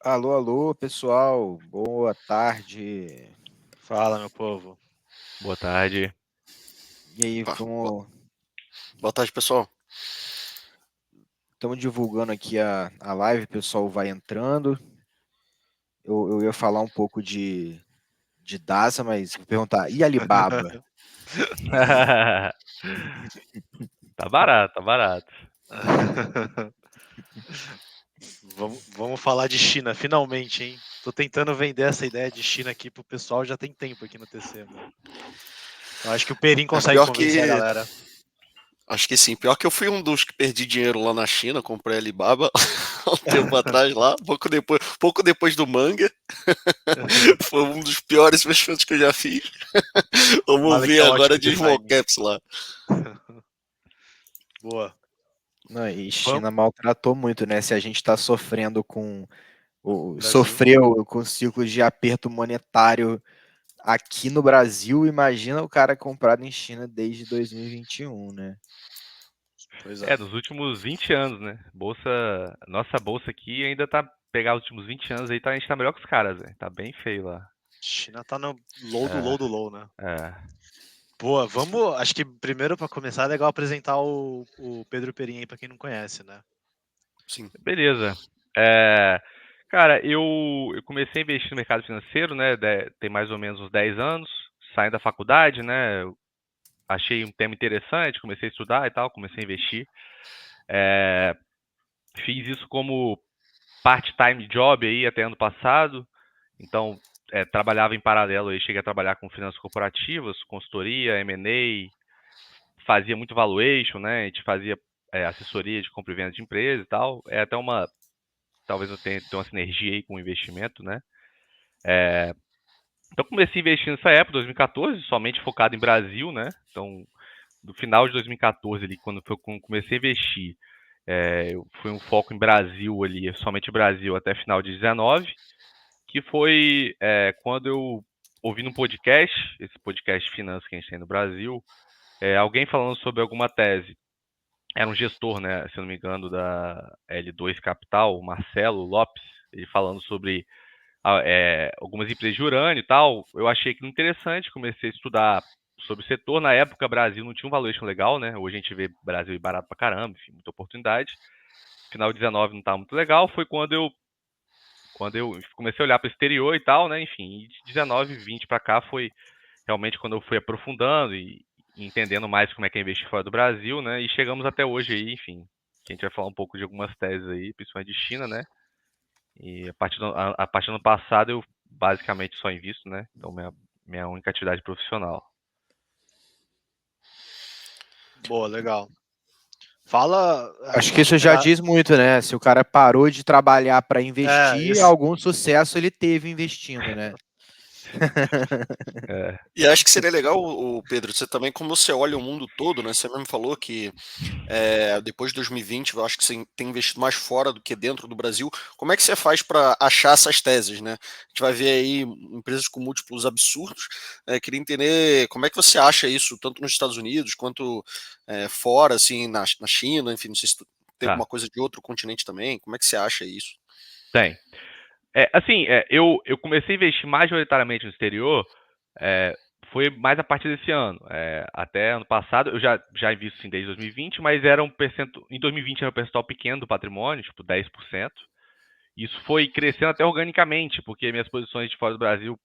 Alô, alô, pessoal. Boa tarde. Fala, meu povo. Boa tarde. E aí, Opa, boa tarde, pessoal. estamos divulgando aqui a live, o pessoal vai entrando. Eu ia falar um pouco de DASA, mas vou perguntar, e Alibaba? Tá barato, tá barato. Vamos falar de China, finalmente, hein? Tô tentando vender essa ideia de China aqui pro pessoal já tem tempo aqui no TC, mano. Eu acho que o Perim consegue Pior convencer a que. galera. Acho que sim. Pior que eu fui um dos que perdi dinheiro lá na China, comprei Alibaba há um tempo atrás lá, pouco depois do manga. Foi um dos piores investimentos que eu já fiz. Vamos Nada que ver é agora ótimo de timing. small caps lá. Boa. Não, e China Vamos, maltratou muito, né? Se a gente está sofrendo Brasil. sofreu com ciclos de aperto monetário aqui no Brasil, imagina o cara comprado em China desde 2021, né? Pois é. Nos últimos 20 anos, né? Nossa bolsa aqui ainda tá. Pegar os últimos 20 anos aí, a gente tá melhor que os caras, velho. Tá bem feio lá. China tá no low do É, low do low, né? é. Boa, vamos. Acho que primeiro, pra começar, é legal apresentar o Pedro Perim aí, pra quem não conhece, né? Sim. Beleza. É, cara, eu comecei a investir no mercado financeiro, né? Tem mais ou menos uns 10 anos. Saindo da faculdade, né? Eu achei um tema interessante, comecei a estudar e tal, comecei a investir. É, fiz isso como part-time job aí até ano passado. Então, trabalhava em paralelo aí, cheguei a trabalhar com finanças corporativas, consultoria, M&A, fazia muito valuation, né? A gente fazia assessoria de compra e venda de empresa e tal. É até talvez eu tenha uma sinergia aí com o investimento, né? Então comecei a investir nessa época, 2014, somente focado em Brasil, né? Então, no final de 2014 ali, quando comecei a investir, foi um foco em Brasil ali, somente Brasil até final de 19, que foi quando eu ouvi num podcast, esse podcast de finanças que a gente tem no Brasil, alguém falando sobre alguma tese. Era um gestor, né, se eu não me engano, da L2 Capital, o Marcelo Lopes, ele falando sobre algumas empresas de urânio e tal. Eu achei aquilo interessante, comecei a estudar sobre o setor. Na época, o Brasil não tinha um valuation legal, né? Hoje a gente vê Brasil barato pra caramba, enfim, muita oportunidade. Final de 19 não estava muito legal, foi quando eu comecei a olhar para o exterior e tal, né? Enfim, e de 19, 20 para cá foi realmente quando eu fui aprofundando e entendendo mais como é que é investir fora do Brasil, né? E chegamos até hoje aí, enfim, que a gente vai falar um pouco de algumas teses aí, principalmente de China, né? E a partir do ano passado eu basicamente só invisto, né? Então minha única atividade profissional. Boa, legal. Fala. Acho que isso já diz muito, né? Se o cara parou de trabalhar para investir, Esse, algum sucesso ele teve investindo, né? É, E acho que seria legal, Pedro, você também, como você olha o mundo todo, né? Você mesmo falou que depois de 2020, eu acho que você tem investido mais fora do que dentro do Brasil. Como é que você faz para achar essas teses, né? A gente vai ver aí empresas com múltiplos absurdos. Queria entender como é que você acha isso, tanto nos Estados Unidos quanto fora, assim, na China, enfim, não sei se tem tá, alguma coisa de outro continente também. Como é que você acha isso? tem. Assim, eu comecei a investir majoritariamente no exterior, é, foi mais a partir desse ano. Até ano passado, eu já invisto sim desde 2020, mas em 2020 era um percentual pequeno do patrimônio, tipo 10%. Isso foi crescendo até organicamente, porque minhas posições de fora do Brasil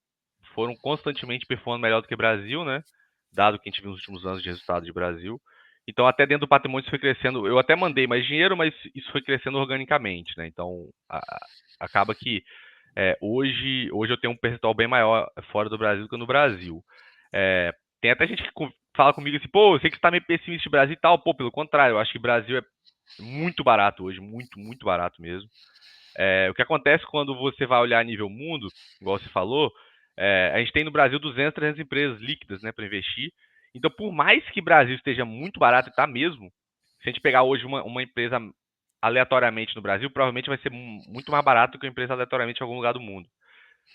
foram constantemente performando melhor do que o Brasil, né? Dado que a gente viu nos últimos anos de resultado de Brasil. Então, até dentro do patrimônio isso foi crescendo. Eu até mandei mais dinheiro, mas isso foi crescendo organicamente, né? Então, acaba que hoje eu tenho um percentual bem maior fora do Brasil do que no Brasil. Tem até gente que fala comigo assim, pô, eu sei que você tá meio pessimista de Brasil e tal. Pô, pelo contrário, eu acho que o Brasil é muito barato hoje, muito, muito barato mesmo. O que acontece quando você vai olhar a nível mundo, igual você falou, a gente tem no Brasil 200, 300 empresas líquidas, né, para investir. Então, por mais que o Brasil esteja muito barato, e está mesmo, se a gente pegar hoje uma empresa aleatoriamente no Brasil, provavelmente vai ser muito mais barato do que uma empresa aleatoriamente em algum lugar do mundo.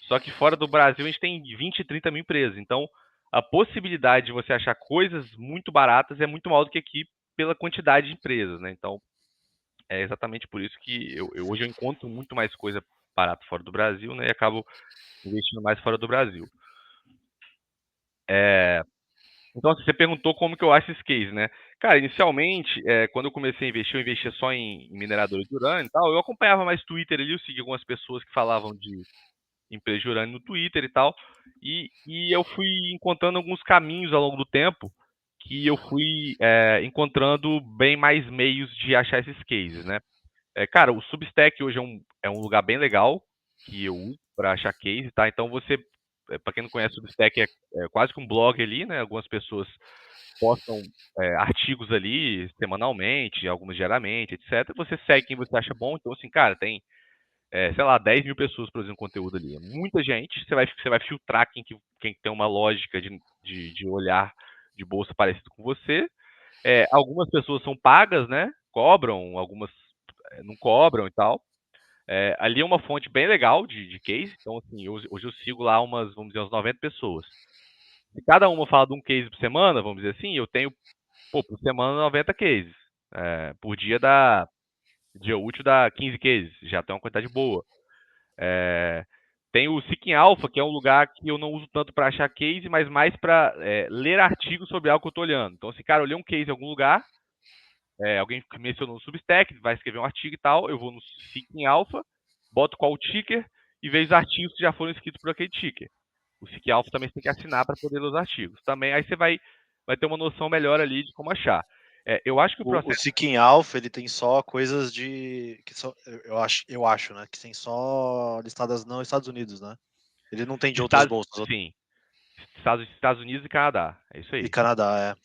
Só que fora do Brasil a gente tem 20, 30 mil empresas. Então, a possibilidade de você achar coisas muito baratas é muito maior do que aqui pela quantidade de empresas, né? Então, é exatamente por isso que hoje eu encontro muito mais coisa barato fora do Brasil, né? E acabo investindo mais fora do Brasil. Então, assim, você perguntou como que eu acho esses cases, né? Cara, inicialmente, quando eu comecei a investir, eu investia só em mineradores de urânio e tal. Eu acompanhava mais Twitter ali, eu segui algumas pessoas que falavam de empresa de urânio no Twitter e tal. E eu fui encontrando alguns caminhos ao longo do tempo que eu fui encontrando bem mais meios de achar esses cases, né? Cara, o Substack hoje é um lugar bem legal que eu uso para achar case, tá? Então você, para quem não conhece, o Substack é quase que um blog ali, né? Algumas pessoas postam artigos ali semanalmente, algumas diariamente, etc. Você segue quem você acha bom. Então, assim, cara, tem, sei lá, 10 mil pessoas produzindo conteúdo ali. É muita gente. Você vai filtrar quem tem uma lógica de olhar de bolsa parecido com você. Algumas pessoas são pagas, né? Cobram, algumas não cobram e tal. Ali é uma fonte bem legal de case. Então, assim, hoje eu sigo lá vamos dizer, umas 90 pessoas. Se cada uma fala de um case por semana, vamos dizer assim, eu tenho, por semana, 90 cases. Por dia útil dá 15 cases. Já tem uma quantidade boa. Tem o Seeking Alpha, que é um lugar que eu não uso tanto para achar case, mas mais para ler artigos sobre algo que eu estou olhando. Então, se cara, eu li um case em algum lugar, alguém mencionou no Substack, vai escrever um artigo e tal, eu vou no Seeking Alpha, boto qual o ticker e vejo os artigos que já foram escritos por aquele ticker. O Seeking Alpha também você tem que assinar para poder ler os artigos. Também aí você vai ter uma noção melhor ali de como achar. Eu acho que o O processo. Seeking Alpha, ele tem só coisas que são, eu acho, né, que tem só listadas nos Estados Unidos, né? Ele não tem de outras bolsas. Sim. Estados Unidos e Canadá. É isso aí. E Canadá,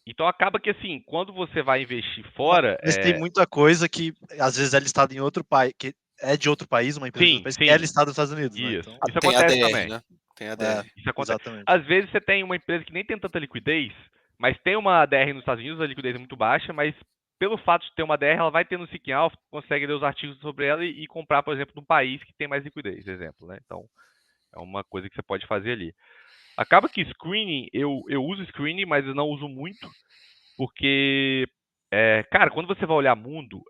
Então acaba que assim, quando você vai investir fora. Mas tem muita coisa que às vezes é listada em outro país, que é de outro país, uma empresa de outro país, que é listada nos Estados Unidos, né? Isso. Então, Isso Tem acontece ADR, também. né? Tem ADR. Isso acontece. Exatamente. Às vezes você tem uma empresa que nem tem tanta liquidez, mas tem uma ADR nos Estados Unidos, a liquidez é muito baixa, mas pelo fato de ter uma ADR, ela vai ter no Seeking Alpha, consegue ler os artigos sobre ela e comprar, por exemplo, num país que tem mais liquidez, exemplo, né? Então, é uma coisa que você pode fazer ali. Acaba que screening, eu uso screening, mas eu não uso muito, porque, cara, quando você vai olhar mundo,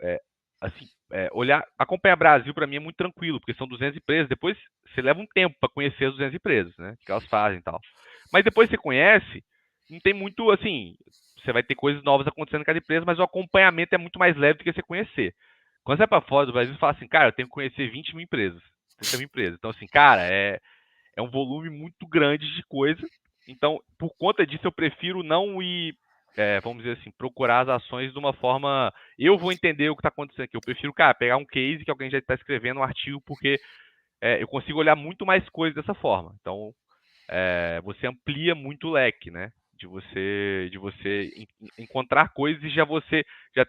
assim, acompanhar Brasil para mim é muito tranquilo, porque são 200 empresas, depois você leva um tempo para conhecer as 200 empresas, né, o que elas fazem e tal. Mas depois você conhece, não tem muito, assim, você vai ter coisas novas acontecendo em cada empresa, mas o acompanhamento é muito mais leve do que você conhecer. Quando você vai para fora do Brasil, você fala assim, cara, eu tenho que conhecer 20 mil empresas, 30 mil empresas. Então, assim, cara, é um volume muito grande de coisa. Então, por conta disso, eu prefiro não ir, vamos dizer assim, procurar as ações de uma forma. Eu vou entender o que está acontecendo aqui. Eu prefiro, cara, pegar um case que alguém já está escrevendo um artigo, porque eu consigo olhar muito mais coisas dessa forma. Então, você amplia muito o leque, né? De você encontrar coisas e já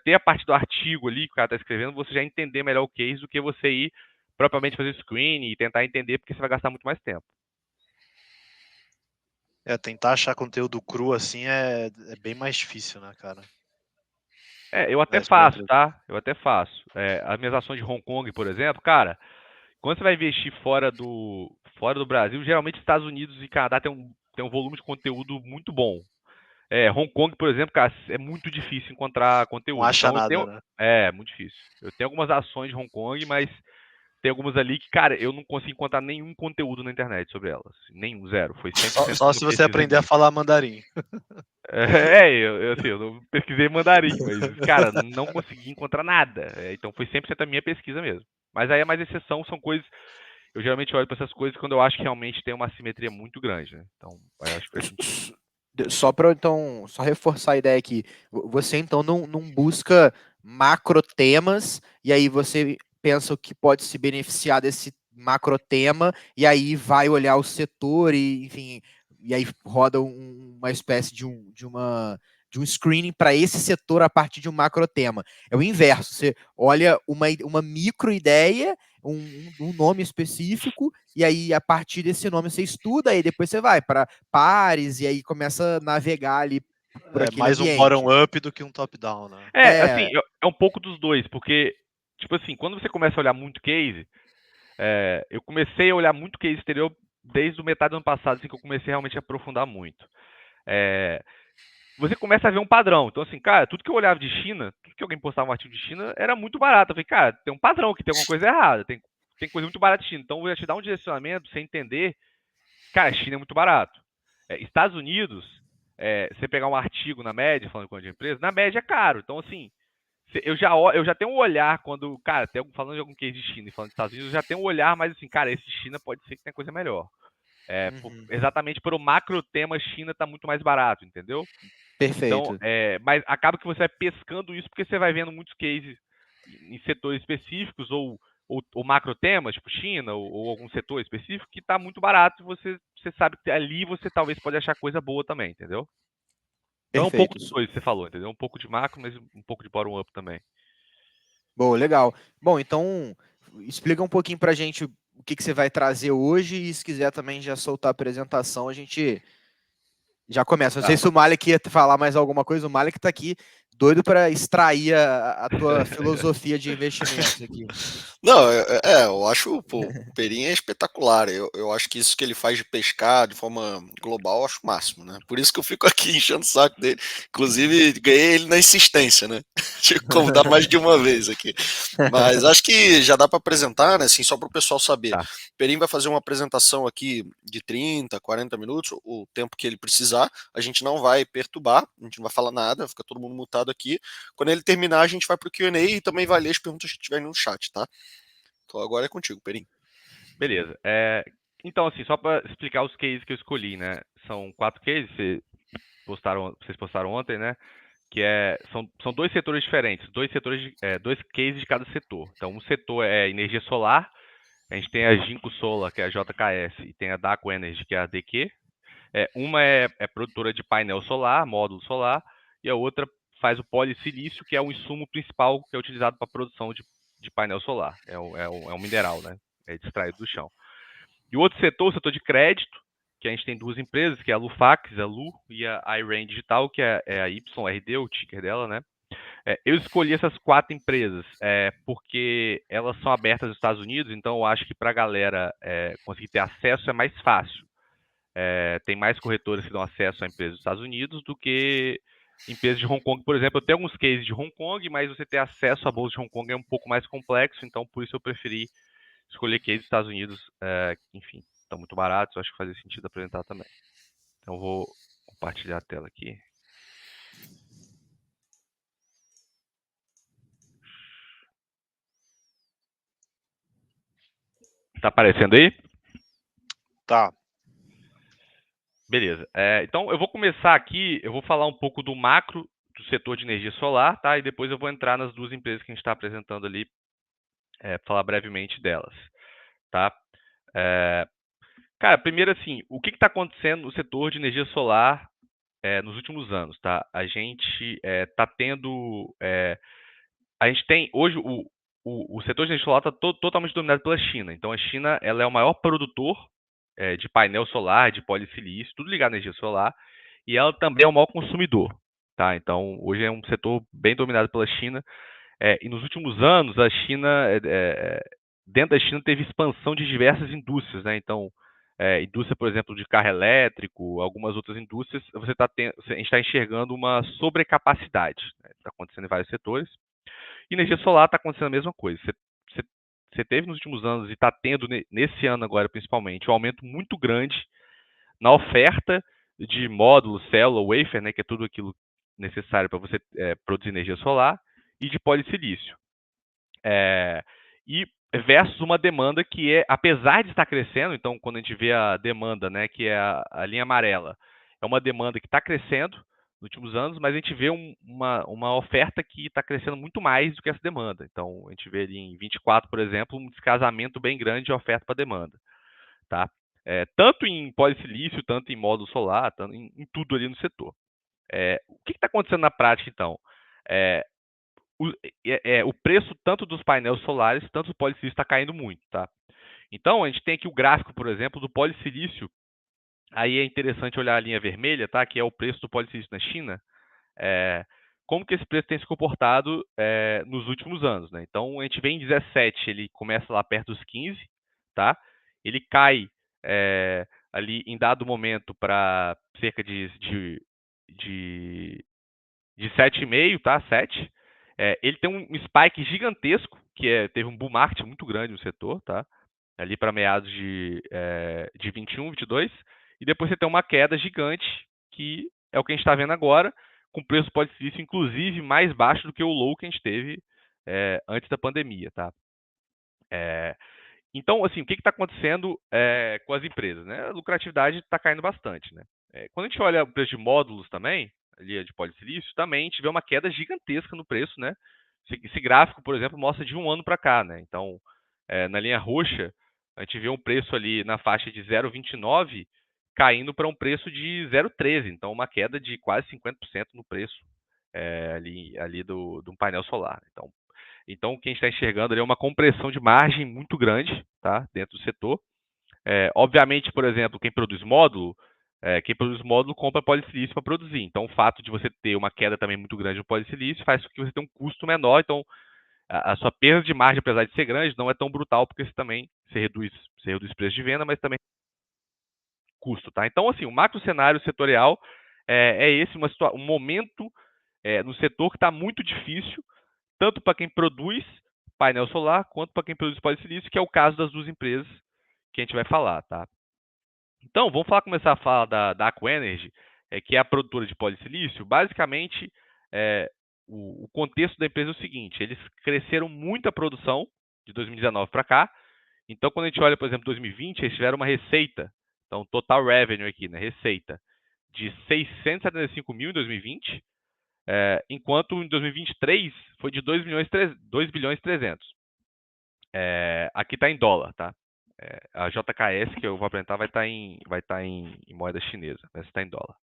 ter a parte do artigo ali que o cara está escrevendo, você já entender melhor o case do que você ir propriamente fazer screen e tentar entender, porque você vai gastar muito mais tempo. Tentar achar conteúdo cru assim é bem mais difícil, né, cara? Eu até faço, tá? Eu até faço. As minhas ações de Hong Kong, por exemplo, cara, quando você vai investir fora do Brasil, geralmente Estados Unidos e Canadá tem um volume de conteúdo muito bom. Hong Kong, por exemplo, cara, é muito difícil encontrar conteúdo. Não acha Então, nada, né? É, muito difícil. Eu tenho algumas ações de Hong Kong, mas tem algumas ali que, cara, eu não consigo encontrar nenhum conteúdo na internet sobre elas. Nenhum, zero. Foi 100% Só se você aprender a falar mandarim. Eu não pesquisei mandarim, mas, cara, não consegui encontrar nada. Então foi 100% a minha pesquisa mesmo. Mas aí é mais exceção, são coisas. Eu geralmente olho para essas coisas quando eu acho que realmente tem uma assimetria muito grande, né? Então, eu acho que Só para então, só reforçar a ideia aqui, você então não busca macro temas e aí você pensa o que pode se beneficiar desse macro tema e aí vai olhar o setor e enfim, e aí roda uma espécie de um screening para esse setor a partir de um macro tema. É o inverso, você olha uma micro ideia, um nome específico, e aí a partir desse nome você estuda, e depois você vai para pares, e aí começa a navegar ali por aquele mais ambiente. Um bottom-up do que um top-down, né? Assim, é um pouco dos dois, porque, tipo assim, quando você começa a olhar muito case, eu comecei a olhar muito case exterior desde o metade do ano passado, assim, que eu comecei realmente a aprofundar muito. você começa a ver um padrão. Então, assim, cara, tudo que eu olhava de China, tudo que alguém postava um artigo de China, era muito barato. Eu falei, cara, tem um padrão aqui, tem alguma coisa errada, tem coisa muito barata de China. Então, eu vou te dar um direcionamento, pra você entender, cara, China é muito barato. Estados Unidos, você pegar um artigo na média, falando com a empresa, na média é caro. Então, assim, eu já tenho um olhar quando, cara, falando de algum case de China e falando de Estados Unidos, eu já tenho um olhar mais assim, cara, esse China pode ser que tenha coisa melhor. Exatamente por o macro tema China tá muito mais barato, entendeu? Então, Perfeito. mas acaba que você vai pescando isso porque você vai vendo muitos cases em setores específicos ou macro temas, tipo China ou algum setor específico que está muito barato e você sabe que ali você talvez pode achar coisa boa também, entendeu? Então é um pouco Perfeito. dos dois que você falou, entendeu? Um pouco de macro, mas um pouco de bottom-up também. Boa, legal. Bom, então explica um pouquinho pra gente o que você vai trazer hoje e se quiser também já soltar a apresentação, a gente já começa. Não sei Tá. se o Malik ia falar mais alguma coisa. O Malik tá aqui doido para extrair a tua filosofia de investimentos aqui. Não, eu acho, pô, o Perin é espetacular. Eu acho que isso que ele faz de pescar de forma global, eu acho o máximo, né? Por isso que eu fico aqui enchendo o saco dele. Inclusive, ganhei ele na insistência, né? Tive que convidar mais de uma vez aqui. Mas acho que já dá para apresentar, né? Assim, só para o pessoal saber. Tá. O Perin vai fazer uma apresentação aqui de 30, 40 minutos, o tempo que ele precisar. A gente não vai perturbar, a gente não vai falar nada, fica todo mundo mutado aqui. Quando ele terminar, a gente vai para o Q&A e também vai ler as perguntas que tiverem no chat, tá? Então agora é contigo, Perim. Beleza. Então, assim, só para explicar os cases que eu escolhi, né? São 4 cases, vocês postaram ontem, né? Que são 2 setores diferentes, 2 cases de cada setor. Então, um setor é energia solar, a gente tem a Jinko Solar, que é a JKS, e tem a Daco Energy, que é a DQ. Uma é produtora de painel solar, módulo solar, e a outra faz o polissilício, que é o insumo principal que é utilizado para a produção de painel solar. É um mineral, né? É extraído do chão. E o outro setor, o setor de crédito, que a gente tem 2 empresas, que é a Lufax, a Lu, e a iRain Digital, que é a YRD, o ticker dela, né? Eu escolhi essas 4 empresas porque elas são abertas nos Estados Unidos, então eu acho que para a galera conseguir ter acesso é mais fácil. Tem mais corretoras que dão acesso a empresas dos Estados Unidos do que empresas de Hong Kong, por exemplo. Eu tenho alguns cases de Hong Kong, mas você ter acesso à bolsa de Hong Kong é um pouco mais complexo, então por isso eu preferi escolher cases dos Estados Unidos, enfim, estão muito baratos, eu acho que fazia sentido apresentar também. Então eu vou compartilhar a tela aqui. Tá aparecendo aí? Tá. Beleza. Então eu vou começar aqui, eu vou falar um pouco do macro do setor de energia solar, tá? E depois eu vou entrar nas 2 empresas que a gente está apresentando ali, falar brevemente delas, tá? Cara, primeiro assim, o que está acontecendo no setor de energia solar nos últimos anos, tá? A gente está tendo, a gente tem hoje o setor de energia solar está totalmente dominado pela China. Então a China ela é o maior produtor de painel solar, de polissilício, tudo ligado à energia solar, e ela também é o maior consumidor, tá? Então hoje é um setor bem dominado pela China. E nos últimos anos a China, dentro da China teve expansão de diversas indústrias, né? Então indústria, por exemplo, de carro elétrico, algumas outras indústrias, a gente está enxergando uma sobrecapacidade, né? Está acontecendo em vários setores. E energia solar está acontecendo a mesma coisa. Você teve nos últimos anos e está tendo nesse ano agora, principalmente, um aumento muito grande na oferta de módulo, célula, wafer, né, que é tudo aquilo necessário para você produzir energia solar, e de polissilício. E versus uma demanda que apesar de estar crescendo, então quando a gente vê a demanda, né, que é a linha amarela, é uma demanda que está crescendo nos últimos anos, mas a gente vê uma oferta que está crescendo muito mais do que essa demanda. Então a gente vê ali em 24, por exemplo, um descasamento bem grande de oferta para demanda, tá? Tanto em polissilício, tanto em módulo solar, tanto em tudo ali no setor. O que está acontecendo na prática, então? O preço tanto dos painéis solares, tanto do polissilício está caindo muito, tá? Então, a gente tem aqui o gráfico, por exemplo, do polissilício. Aí é interessante olhar a linha vermelha, tá? Que é o preço do polissilício na China. Como que esse preço tem se comportado nos últimos anos, né? Então, a gente vê em 17, ele começa lá perto dos 15, tá? Ele cai ali em dado momento para cerca de 7,5, tá? 7. Ele tem um spike gigantesco, que teve um bull market muito grande no setor, tá? Ali para meados de 21, 22. E depois você tem uma queda gigante, que é o que a gente está vendo agora, com preço pós-silício, inclusive, mais baixo do que o low que a gente teve antes da pandemia, tá? Então, assim, o que está acontecendo com as empresas, né? A lucratividade está caindo bastante, né? Quando a gente olha o preço de módulos também, ali de polissilício, também a gente vê uma queda gigantesca no preço, né? Esse gráfico, por exemplo, mostra de um ano para cá, né? Então, na linha roxa, a gente vê um preço ali na faixa de 0,29 caindo para um preço de 0,13. Então, uma queda de quase 50% no preço ali de um painel solar. Então, o que a gente está enxergando ali é uma compressão de margem muito grande, tá, dentro do setor. Obviamente, por exemplo, quem produz módulo compra polissilício para produzir. Então, o fato de você ter uma queda também muito grande no polissilício faz com que você tenha um custo menor. Então, a sua perda de margem, apesar de ser grande, não é tão brutal, porque você reduz preço de venda, mas também custo, tá? Então, assim, o macro cenário setorial é esse, um momento no setor que está muito difícil, tanto para quem produz painel solar, quanto para quem produz polissilício, que é o caso das duas empresas que a gente vai falar, tá? Então, vamos começar a falar da Aqua Energy, que é a produtora de polissilício. Basicamente, o contexto da empresa é o seguinte: eles cresceram muito a produção de 2019 para cá. Então, quando a gente olha, por exemplo, 2020, eles tiveram uma receita, então total revenue aqui, né, receita, de 675 mil em 2020, enquanto em 2023 foi de 2 bilhões 300. Aqui está em dólar, tá? A JKS que eu vou apresentar vai estar em moeda chinesa, mas está em dólar.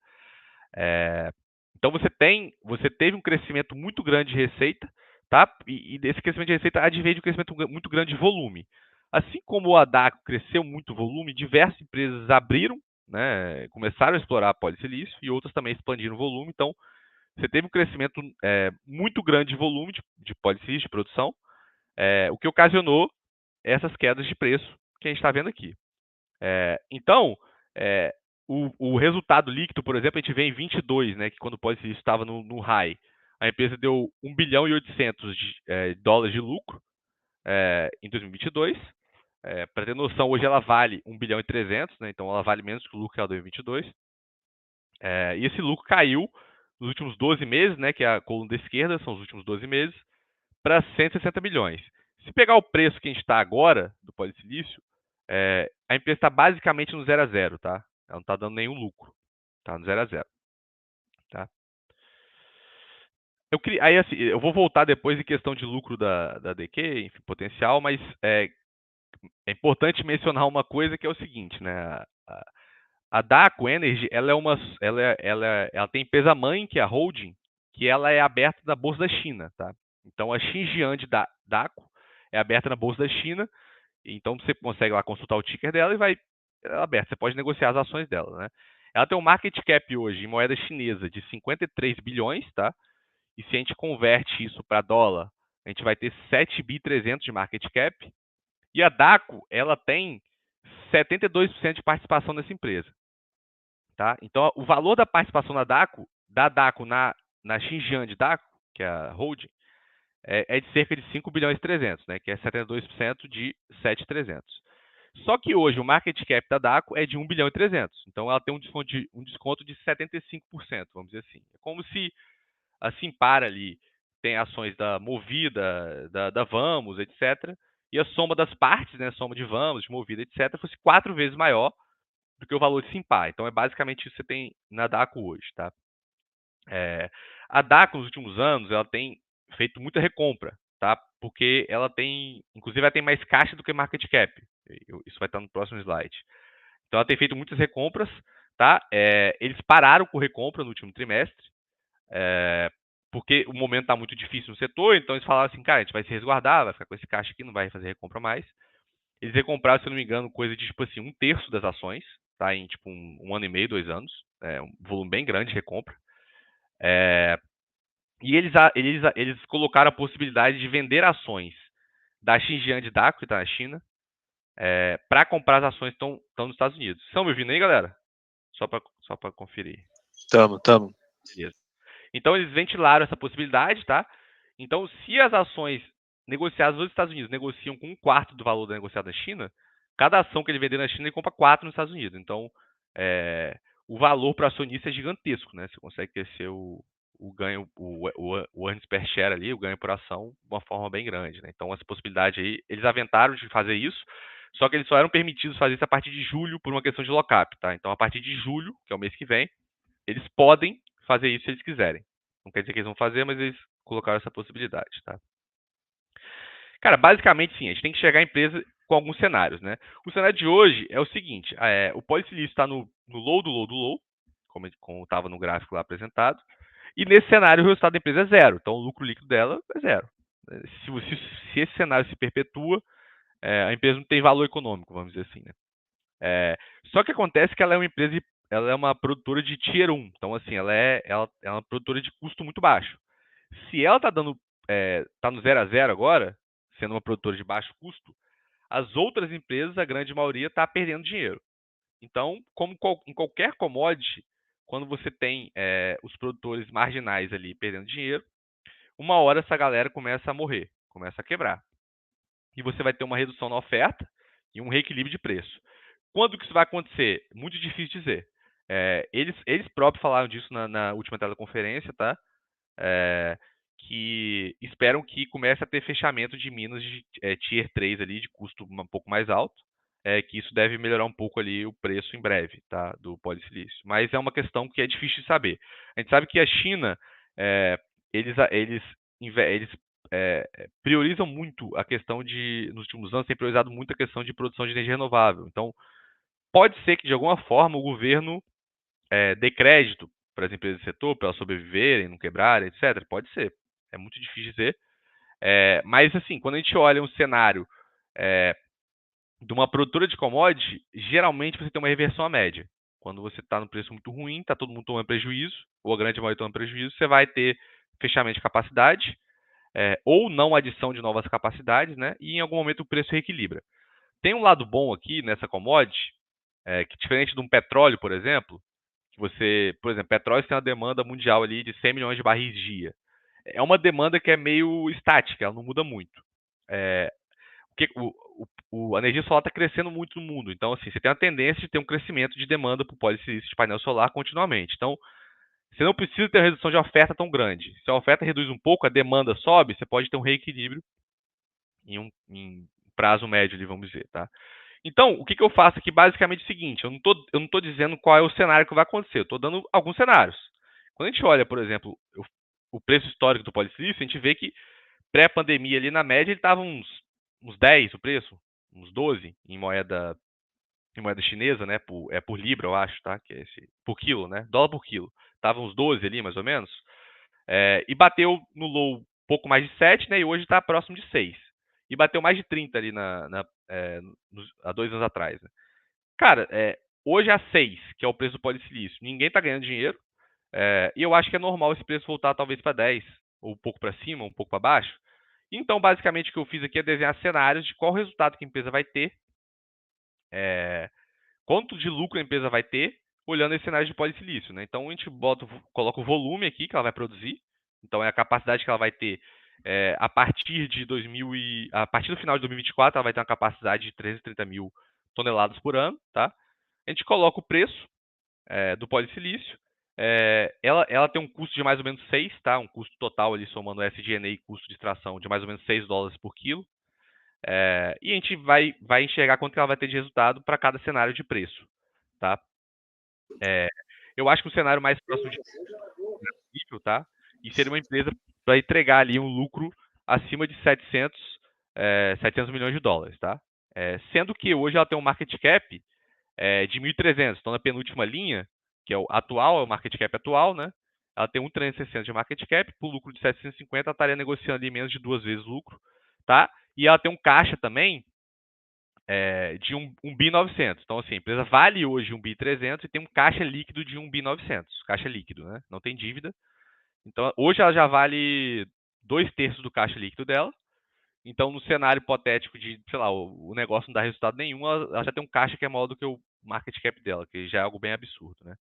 Então você teve um crescimento muito grande de receita, tá? E desse crescimento de receita advém de um crescimento muito grande de volume. Assim como o Adaco cresceu muito volume, diversas empresas abriram, né, começaram a explorar a polissilício e outras também expandiram o volume. Então você teve um crescimento muito grande de volume de polissilício, de produção, o que ocasionou essas quedas de preço que a gente está vendo aqui. Então, o resultado líquido, por exemplo, a gente vê em 22, né, que quando o polissilício estava no high, a empresa deu 1 bilhão e 800 dólares de lucro em 2022. Para ter noção, hoje ela vale 1 bilhão e 300, né, então ela vale menos que o lucro que ela deu em 22. E esse lucro caiu nos últimos 12 meses, né, que é a coluna da esquerda, são os últimos 12 meses, para 160 milhões. Se pegar o preço que a gente está agora, do polissilício, a empresa está basicamente no 0 a 0, tá? Ela não está dando nenhum lucro. Está no 0 a 0. Tá? Aí, assim, eu vou voltar depois em questão de lucro da DQ, enfim, potencial, mas é importante mencionar uma coisa que é o seguinte, né? A Daqo Energy, ela tem empresa mãe, que é a holding, que ela é aberta na Bolsa da China, tá? Então, a Xinjiang de Daqo é aberta na Bolsa da China, então você consegue lá consultar o ticker dela e ela é aberta, você pode negociar as ações dela, né? Ela tem um market cap hoje em moeda chinesa de 53 bilhões, tá? E se a gente converte isso para dólar, a gente vai ter 7 bi 300 de market cap. E a Daqo, ela tem 72% de participação nessa empresa. Tá? Então, o valor da participação da Daqo na Xinjiang de Daqo, que é a holding, é de cerca de 5 bilhões e 300, né, que é 72% de 7.300. Só que hoje o market cap da Daqo é de 1 bilhão e 300. Então, ela tem um desconto de 75%, vamos dizer assim. É como se a Simpar ali tem ações da Movida, da Vamos, etc. E a soma das partes, né, a soma de Vamos, de Movida, etc., fosse 4 vezes maior do que o valor de Simpar. Então, é basicamente isso que você tem na Daqo hoje, tá? A Daqo, nos últimos anos, ela tem feito muita recompra, tá? Porque inclusive, ela tem mais caixa do que market cap. Isso vai estar no próximo slide. Então, ela tem feito muitas recompras, tá? Eles pararam com recompra no último trimestre, porque o momento está muito difícil no setor, então eles falaram assim, cara, a gente vai se resguardar, vai ficar com esse caixa aqui, não vai fazer recompra mais. Eles recompraram, se eu não me engano, coisa de, tipo assim, 1/3 das ações, tá? Em, tipo, um ano e meio, 2 anos. Um volume bem grande de recompra. E eles colocaram a possibilidade de vender ações da Xinjiang de Daqo, que está na China, para comprar as ações que estão nos Estados Unidos. Estão me ouvindo aí, galera? Só para conferir. Tamo. Beleza. Então eles ventilaram essa possibilidade, tá? Então, se as ações negociadas nos Estados Unidos negociam com 1/4 do valor da negociada na China, cada ação que ele vender na China ele compra 4 nos Estados Unidos. Então, o valor para o acionista é gigantesco, né? Você consegue crescer o ganho, o earnings per share ali, o ganho por ação, de uma forma bem grande, né? Então, essa possibilidade aí, eles aventaram de fazer isso, só que eles só eram permitidos fazer isso a partir de julho por uma questão de lock-up, tá? Então, a partir de julho, que é o mês que vem, eles podem fazer isso se eles quiserem. Não quer dizer que eles vão fazer, mas eles colocaram essa possibilidade, tá? Cara, basicamente sim, a gente tem que chegar à empresa com alguns cenários, né? O cenário de hoje é o seguinte, o polisilício está no low do low do low, como estava no gráfico lá apresentado, e nesse cenário o resultado da empresa é zero, então o lucro líquido dela é zero. Se esse cenário se perpetua, a empresa não tem valor econômico, vamos dizer assim, né? Só que acontece que ela é uma empresa, ela é uma produtora de Tier 1, então assim, ela é uma produtora de custo muito baixo. Se ela está tá no 0 a 0 agora, sendo uma produtora de baixo custo, as outras empresas, a grande maioria, está perdendo dinheiro. Então, como em qualquer commodity, quando você tem os produtores marginais ali perdendo dinheiro, uma hora essa galera começa a morrer, começa a quebrar. E você vai ter uma redução na oferta e um reequilíbrio de preço. Quando que isso vai acontecer? Muito difícil dizer. Eles próprios falaram disso na última teleconferência, tá? Que esperam que comece a ter fechamento de minas de Tier 3 ali, de custo um pouco mais alto, que isso deve melhorar um pouco ali o preço em breve, tá, do polisilício. Mas é uma questão que é difícil de saber. A gente sabe que a China, eles priorizam muito a questão nos últimos anos, tem priorizado muito a questão de produção de energia renovável. Então, pode ser que, de alguma forma, o governo dê crédito para as empresas do setor, para elas sobreviverem, não quebrarem, etc. Pode ser. É muito difícil dizer. Mas, assim, quando a gente olha um cenário de uma produtora de commodity, geralmente você tem uma reversão à média. Quando você está no preço muito ruim, está todo mundo tomando prejuízo, ou a grande maioria tomando prejuízo, você vai ter fechamento de capacidade, ou não adição de novas capacidades, né? E em algum momento o preço reequilibra. Tem um lado bom aqui nessa commodity, que diferente de um petróleo, por exemplo, que você, por exemplo, petróleo tem uma demanda mundial ali de 100 milhões de barris dia. É uma demanda que é meio estática, ela não muda muito. Porque a energia solar está crescendo muito no mundo, então assim, você tem a tendência de ter um crescimento de demanda por polisilício de painel solar continuamente. Então, você não precisa ter uma redução de oferta tão grande. Se a oferta reduz um pouco, a demanda sobe, você pode ter um reequilíbrio em prazo médio, ali, vamos dizer, tá? Então, o que eu faço aqui basicamente é o seguinte, eu não tô dizendo qual é o cenário que vai acontecer, eu estou dando alguns cenários. Quando a gente olha, por exemplo, o preço histórico do polisilício, a gente vê que pré-pandemia ali, na média, ele estava uns 10 o preço, uns 12 em moeda chinesa, né? Por libra, eu acho, tá? Que é por quilo, né? Dólar por quilo. Tava uns 12 ali, mais ou menos. E bateu no low pouco mais de 7, né? E hoje está próximo de 6. E bateu mais de 30 ali há 2 anos atrás. Né? Cara, hoje é a 6, que é o preço do polisilício. Ninguém está ganhando dinheiro. E eu acho que é normal esse preço voltar talvez para 10, ou um pouco para cima, um pouco para baixo. Então, basicamente, o que eu fiz aqui é desenhar cenários de qual resultado que a empresa vai ter, quanto de lucro a empresa vai ter, olhando esse cenário de polisilício. Né? Então, a gente coloca o volume aqui que ela vai produzir. Então, é a capacidade que ela vai ter a partir do final de 2024, ela vai ter uma capacidade de 330 mil toneladas por ano. Tá? A gente coloca o preço do polisilício. Ela tem um custo de mais ou menos 6, tá? Um custo total ali, somando SG&A e custo de extração, de mais ou menos $6 por quilo. E a gente vai enxergar quanto que ela vai ter de resultado para cada cenário de preço. Tá? Eu acho que o cenário mais próximo de possível, tá? E seria uma empresa para entregar ali um lucro acima de 700 milhões de dólares. Tá? Sendo que hoje ela tem um market cap de 1.300. Então, na penúltima linha, que é o atual, é o market cap atual, né? Ela tem 1.360 de market cap, por lucro de 750, ela estaria negociando ali menos de 2 vezes o lucro, tá? E ela tem um caixa também de 1 bi 900. Então, assim, a empresa vale hoje 1 bi 300 e tem um caixa líquido de 1 bi 900. Caixa líquido, né? Não tem dívida. Então, hoje ela já vale 2/3 do caixa líquido dela. Então, no cenário hipotético de, sei lá, o negócio não dá resultado nenhum, ela já tem um caixa que é maior do que o market cap dela, que já é algo bem absurdo, né?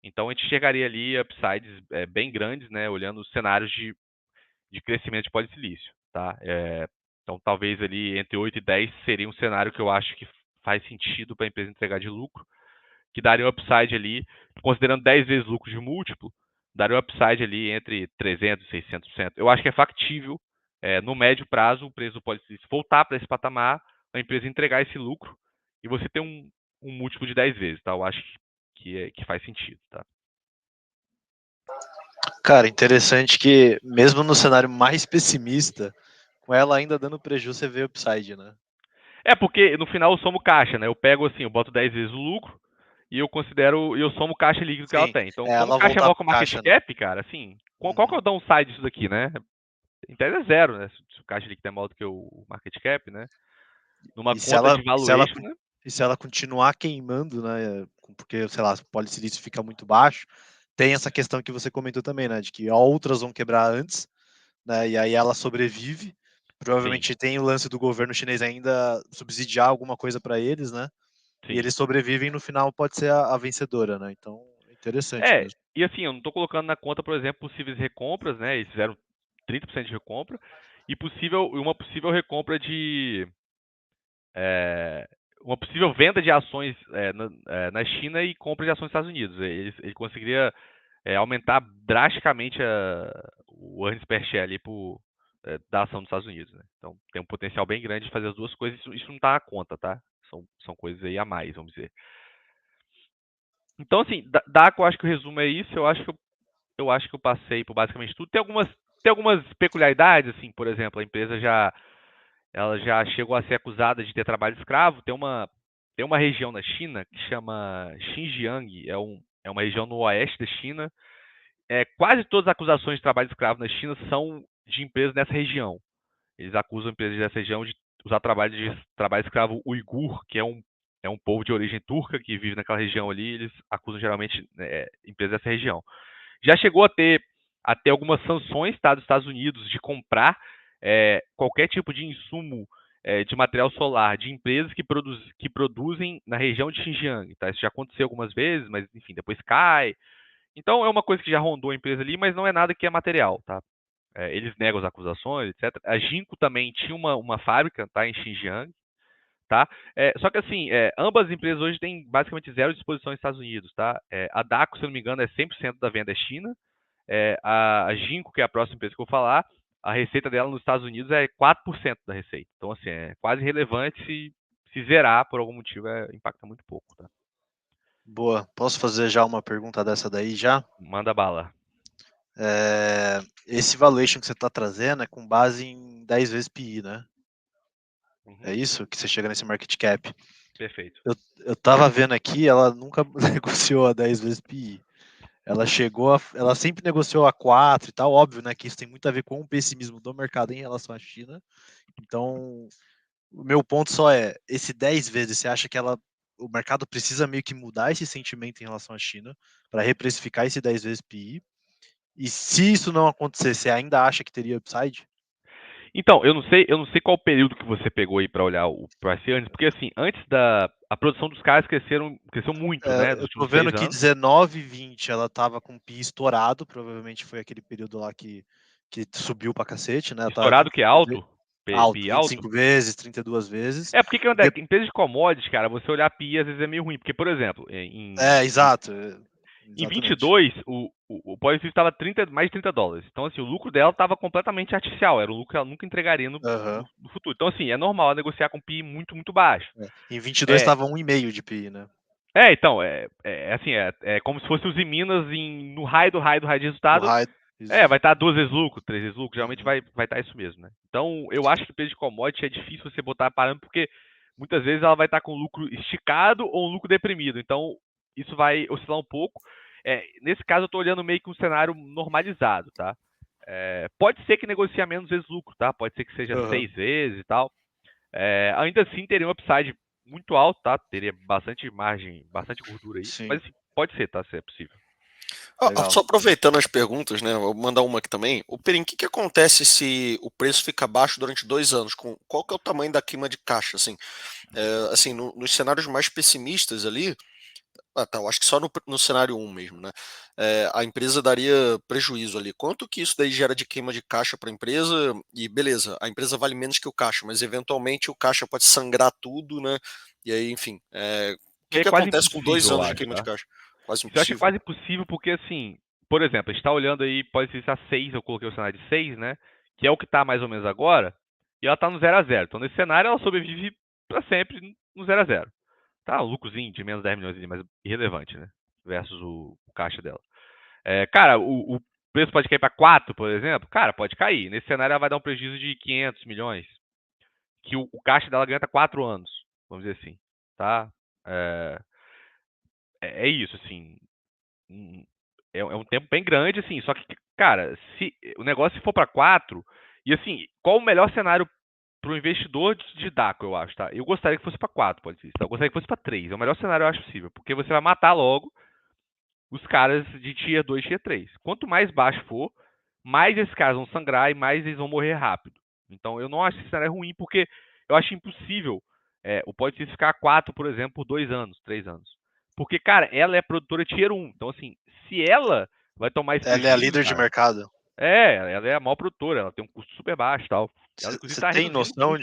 Então a gente chegaria ali upsides bem grandes, né, olhando os cenários de crescimento de polissilício, tá? Então talvez ali entre 8 e 10 seria um cenário que eu acho que faz sentido para a empresa entregar de lucro, que daria um upside ali, considerando 10 vezes lucro de múltiplo, daria um upside ali entre 300% e 600%. Eu acho que é factível, no médio prazo, o preço do polissilício voltar para esse patamar, a empresa entregar esse lucro e você ter um múltiplo de 10 vezes, tá? Eu acho que faz sentido, tá? Cara, interessante que mesmo no cenário mais pessimista, com ela ainda dando prejuízo, você vê upside, né? Porque no final eu somo caixa, né? Eu pego assim, eu boto 10 vezes o lucro e eu somo o caixa líquido que ela Sim, tem. Então, como ela caixa é voltar maior que pro o market caixa, né? cap, cara, assim, qual que é o downside disso daqui, né? Em tese é zero, né? Se o caixa líquido é maior do que o market cap, né? Numa E se conta ela, de valuation, né? e se ela continuar queimando, né? Porque, sei lá, o polissilício fica muito baixo, tem essa questão que você comentou também, né? De que outras vão quebrar antes, né? E aí ela sobrevive. Provavelmente Sim, tem o lance do governo chinês ainda subsidiar alguma coisa para eles, né? E sim. eles sobrevivem e no final pode ser a vencedora, né? Então é interessante mesmo. E assim, eu não tô colocando na conta, por exemplo, possíveis recompras, né? Eles fizeram 30% de recompra e uma possível recompra de uma possível venda de ações na China e compra de ações nos Estados Unidos. Ele conseguiria aumentar drasticamente o earnings per share ali da ação dos Estados Unidos. Né? Então tem um potencial bem grande de fazer as duas coisas. Isso não está na conta, tá? São coisas aí a mais, vamos dizer. Então, assim, DACO, eu acho que o resumo é isso. Eu acho que eu passei por basicamente tudo. Tem algumas peculiaridades, assim, por exemplo, a empresa ela já chegou a ser acusada de ter trabalho escravo. Tem uma região na China que chama Xinjiang, é uma região no oeste da China. Quase todas as acusações de trabalho escravo na China são de empresas nessa região. Eles acusam empresas dessa região de usar trabalho escravo uigur, que é um povo de origem turca que vive naquela região ali. Eles acusam geralmente empresas dessa região. Já chegou a ter algumas sanções, tá, dos Estados Unidos de comprar qualquer tipo de insumo de material solar de empresas que produzem na região de Xinjiang. Tá? Isso já aconteceu algumas vezes, mas enfim, depois cai. Então é uma coisa que já rondou a empresa ali, mas não é nada que é material. Tá? Eles negam as acusações, etc. A Jinko também tinha uma fábrica, tá, em Xinjiang. Tá? Só que assim, ambas as empresas hoje têm basicamente zero disposição nos Estados Unidos. Tá? A DACO, se eu não me engano, é 100% da venda é China. A Jinko, que é a próxima empresa que eu vou falar, a receita dela nos Estados Unidos é 4% da receita. Então, assim, é quase irrelevante. Se zerar por algum motivo, impacta muito pouco. Tá? Boa. Posso fazer já uma pergunta dessa daí já? Manda bala. Esse valuation que você está trazendo é com base em 10 vezes PI, né? Uhum. É isso que você chega nesse market cap. Perfeito. Eu tava vendo aqui, ela nunca negociou a 10 vezes PI. Ela sempre negociou a 4 e tal, óbvio, né, que isso tem muito a ver com o pessimismo do mercado em relação à China. Então, o meu ponto só é, esse 10 vezes, você acha que o mercado precisa meio que mudar esse sentimento em relação à China para reprecificar esse 10 vezes PI? E se isso não acontecer, você ainda acha que teria upside? Então, eu não sei qual período que você pegou aí para olhar o price earnings, porque assim, antes a produção dos caras cresceu muito, né, nos Eu tô últimos vendo 6 que anos. 19 e 20 ela tava com o PI estourado, provavelmente foi aquele período lá que subiu pra cacete, né? Ela tava Estourado que é 25 vezes, alto, PI alto. 25 vezes, 32 vezes. Porque que empresa de commodities, cara, você olhar PI às vezes é meio ruim, porque, por exemplo, Exato. em Exatamente. 22, o Polysis estava mais de 30 dólares. Então, assim, o lucro dela estava completamente artificial. Era um lucro que ela nunca entregaria Uhum. no futuro. Então, assim, é normal ela negociar com PI muito, muito baixo. Em 22 estava 1,5 de PI, né? Então, assim, é como se fosse os Minas no raio do raio de No resultado. high. Vai estar 2 vezes lucro, 3 vezes lucro. Geralmente Uhum. vai estar isso mesmo, né? Então, eu acho que preço de commodity é difícil você botar parâmetro, porque muitas vezes ela vai estar com lucro esticado ou um lucro deprimido. Então, isso vai oscilar um pouco. Nesse caso, eu estou olhando meio que um cenário normalizado, tá? Pode ser que negocie menos vezes lucro, tá? Pode ser que seja Uhum. 6 vezes e tal. Ainda assim, teria um upside muito alto, tá? Teria bastante margem, bastante gordura aí. Sim. Mas assim, pode ser, tá? Se é possível. Legal. Só aproveitando as perguntas, né? Vou mandar uma aqui também. O Perim, o que acontece se o preço fica baixo durante 2 anos? Qual que é o tamanho da queima de caixa? Assim, nos cenários mais pessimistas ali, tá, eu acho que só no cenário 1 mesmo, né? A empresa daria prejuízo ali. Quanto que isso daí gera de queima de caixa para a empresa? E beleza, a empresa vale menos que o caixa, mas eventualmente o caixa pode sangrar tudo, né? E aí, enfim, o que É quase acontece com 2 impossível, eu anos de acho, queima de tá? caixa? Quase Isso eu acho que é impossível. quase impossível porque, assim, por exemplo, a gente tá olhando aí, pode ser a 6, eu coloquei o cenário de 6, né? Que é o que tá mais ou menos agora, e ela tá no 0 a 0. Então, nesse cenário, ela sobrevive para sempre no 0 a 0. Tá, um lucrozinho de menos 10 milhões, mas irrelevante, né? Versus o caixa dela. Cara, o preço pode cair para 4, por exemplo? Cara, pode cair. Nesse cenário, ela vai dar um prejuízo de 500 milhões, que o caixa dela aguenta 4 anos, vamos dizer assim, tá? É isso, assim. É um tempo bem grande, assim. Só que, cara, se o negócio for para 4, e assim, qual o melhor cenário para o investidor de DACO, eu acho, tá? Eu gostaria que fosse para 4, pode ser. Tá? Eu gostaria que fosse para 3. É o melhor cenário, eu acho possível. Porque você vai matar logo os caras de Tier 2, Tier 3. Quanto mais baixo for, mais esses caras vão sangrar e mais eles vão morrer rápido. Então, eu não acho que esse cenário é ruim, porque eu acho impossível o Politis ficar 4, por exemplo, por 2 anos, 3 anos. Porque, cara, ela é produtora Tier 1. Então, assim, se ela vai tomar esse Ela é a prejuízo, líder de cara, mercado. ela é a maior produtora, ela tem um custo super baixo e tal. Ela, inclusive, Você tá tem reduzindo noção muito.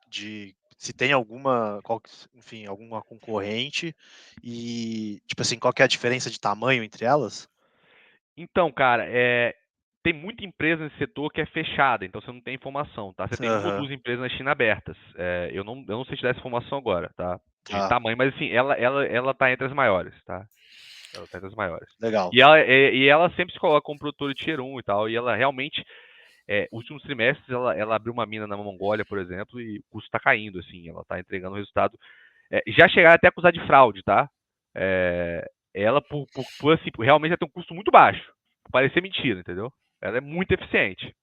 de se tem alguma, enfim, alguma concorrente e, tipo assim, qual que é a diferença de tamanho entre elas? Então, cara, tem muita empresa nesse setor que é fechada, então você não tem informação, tá? Você tem uma ou duas empresas na China abertas. Eu não sei te dar essa informação agora, tá? De Tá, tamanho, mas assim, ela tá entre as maiores, tá? Ela tá entre as maiores. legal. E ela sempre se coloca como produtora de Tier 1 e tal, e ela realmente, últimos trimestres, ela abriu uma mina na Mongólia, por exemplo, e o custo tá caindo, assim, ela tá entregando um resultado. Já chegaram até a acusar de fraude, tá? Ela, assim, realmente ela tem um custo muito baixo. Parecer mentira, entendeu? Ela é muito eficiente.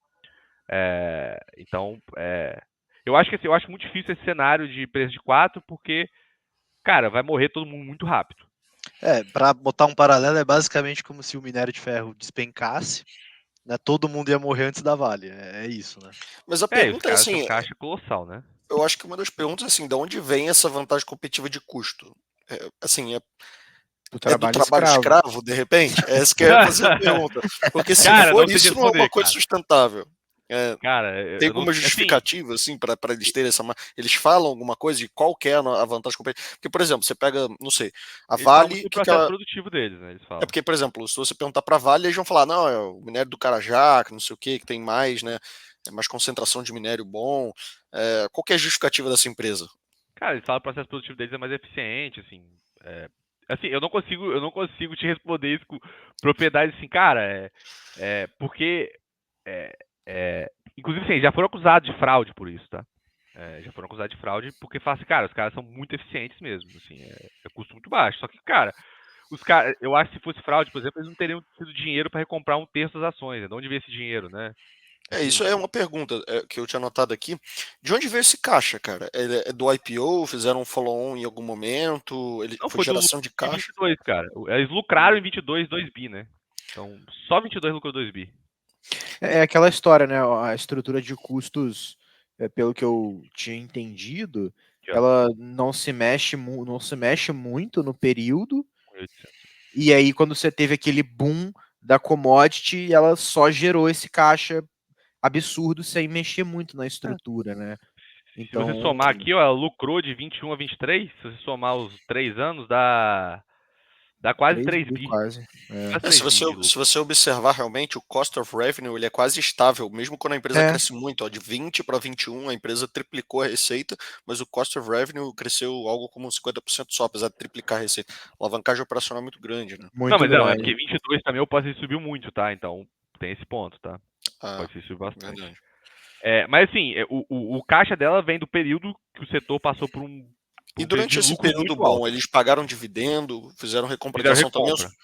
Então, eu acho que assim, eu acho muito difícil esse cenário de preço de 4, porque, cara, vai morrer todo mundo muito rápido. Para botar um paralelo, é basicamente como se o minério de ferro despencasse, né? Todo mundo ia morrer antes da Vale. É isso, né? Mas a E os pergunta é caras têm um assim, caixa colossal, né? eu acho que uma das perguntas é assim, de onde vem essa vantagem competitiva de custo? Assim, Do é do trabalho trabalho escravo. escravo, de repente? É essa que eu ia fazer a pergunta. Porque se Cara, for não sei te isso, não é uma responder, coisa cara. sustentável. Cara, Tem eu não. alguma Assim, justificativa, assim, para eles terem essa. Eles falam alguma coisa de qual que é a vantagem competitiva? Porque, por exemplo, você pega, não sei, a eles falam muito Vale, o do que que processo ela. produtivo deles, né? Eles É falam. porque, por exemplo, se você perguntar para a Vale, eles vão falar, não, é o minério do Carajá, que não sei o que tem mais, né? É mais concentração de minério bom. Qual que é a justificativa dessa empresa? Cara, eles falam que o processo produtivo deles é mais eficiente, assim. Assim, eu não consigo te responder isso com propriedade, assim, cara, porque, é, inclusive, assim, já foram acusados de fraude por isso, tá? Já foram acusados de fraude porque falam assim, cara, os caras são muito eficientes mesmo, assim, é custo muito baixo. Só que, cara, os caras, eu acho que se fosse fraude, por exemplo, eles não teriam tido dinheiro para recomprar um terço das ações, né? De onde veio esse dinheiro, né? Isso Assim, é uma pergunta que eu tinha anotado aqui. De onde veio esse caixa, cara? É do IPO? Fizeram um follow-on em algum momento? não Foi foi do lucro geração de de caixa? 22, cara. Eles lucraram em 22, 2 bi, né? Então, só 22 lucrou 2 bi. É aquela história, né? A estrutura de custos, pelo que eu tinha entendido, Aqui, ó. ela não se mexe muito no período, 1.800. e aí quando você teve aquele boom da commodity, ela só gerou esse caixa absurdo sem mexer muito na estrutura, né? Se você Então, somar aqui, ó, ela lucrou de 21 a 23. Se você somar os 3 anos, dá quase 3 3 bi bi. quase. Quase Se 3 você, bi de se lucro. você observar realmente, o cost of revenue ele é quase estável, mesmo quando a empresa É, cresce muito. Ó, de 20 para 21, a empresa triplicou a receita, mas o cost of revenue cresceu algo como 50% só, apesar de triplicar a receita. Uma alavancagem operacional muito grande, né? Não, muito mas não, é grande. porque 22 também o Pode subiu muito, tá? Então, tem esse ponto, tá? Ah, Pode subiu bastante. verdade. Mas assim, o caixa dela vem do período que o setor passou por E um período durante de esse lucros período muito bom, alto. eles pagaram dividendo, fizeram recompra de Fizeram ação também? recompra.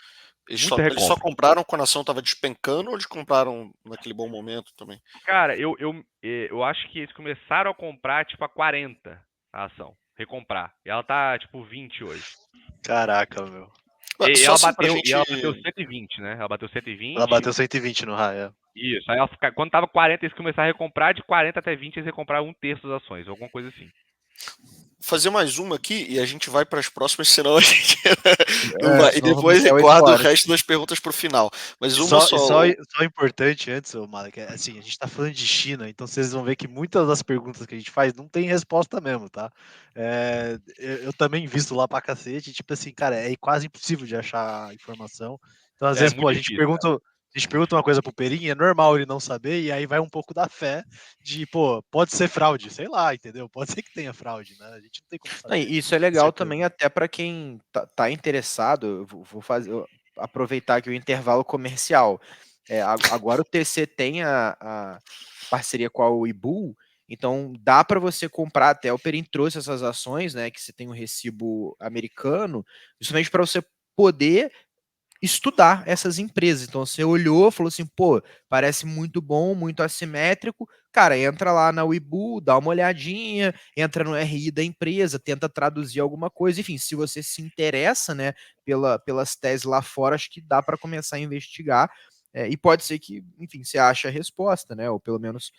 Eles Muita só, eles só recompra. compraram quando a ação estava despencando ou eles compraram naquele bom momento também? Cara, eu acho que eles começaram a comprar, tipo, a 40 a ação. Recomprar. E ela tá, tipo, 20 hoje. Caraca, meu. E Só ela assim pra bateu, e gente. ela bateu 120, né? Ela bateu Ela 120. bateu 120 no raio. Isso. Aí quando tava 40, eles começaram a recomprar. De 40 até 20, eles recompraram um terço das ações. Alguma coisa assim. fazer mais uma aqui e a gente vai para as próximas, senão a gente não É, vai. E senão depois até 8 guarda o horas. resto das perguntas para o final. Mas E uma só, e só. só, só importante antes, ô Malek, assim, a gente tá falando de China, então vocês vão ver que muitas das perguntas que a gente faz não tem resposta mesmo, tá? Eu também visto lá pra cacete, tipo assim, cara, é quase impossível de achar informação. Então, às É vezes, pô, muito difícil. a gente pergunta uma coisa pro Perim, é normal ele não saber, e aí vai um pouco da fé de, pô, pode ser fraude, sei lá, entendeu? Pode ser que tenha fraude, né? A gente não tem como Não, saber. e isso é legal também até para quem tá interessado. Eu vou fazer, aproveitar aqui o intervalo comercial. Agora o TC tem a parceria com a Webull, então dá para você comprar, até o Perin trouxe essas ações, né, que você tem um recibo americano, justamente para você poder estudar essas empresas. Então você olhou, falou assim, pô, parece muito bom, muito assimétrico. Cara, entra lá na Webull, dá uma olhadinha, entra no RI da empresa, tenta traduzir alguma coisa. Enfim, se você se interessa, né, pelas teses lá fora, acho que dá para começar a investigar. E pode ser que, enfim, você ache a resposta, né? Ou pelo menos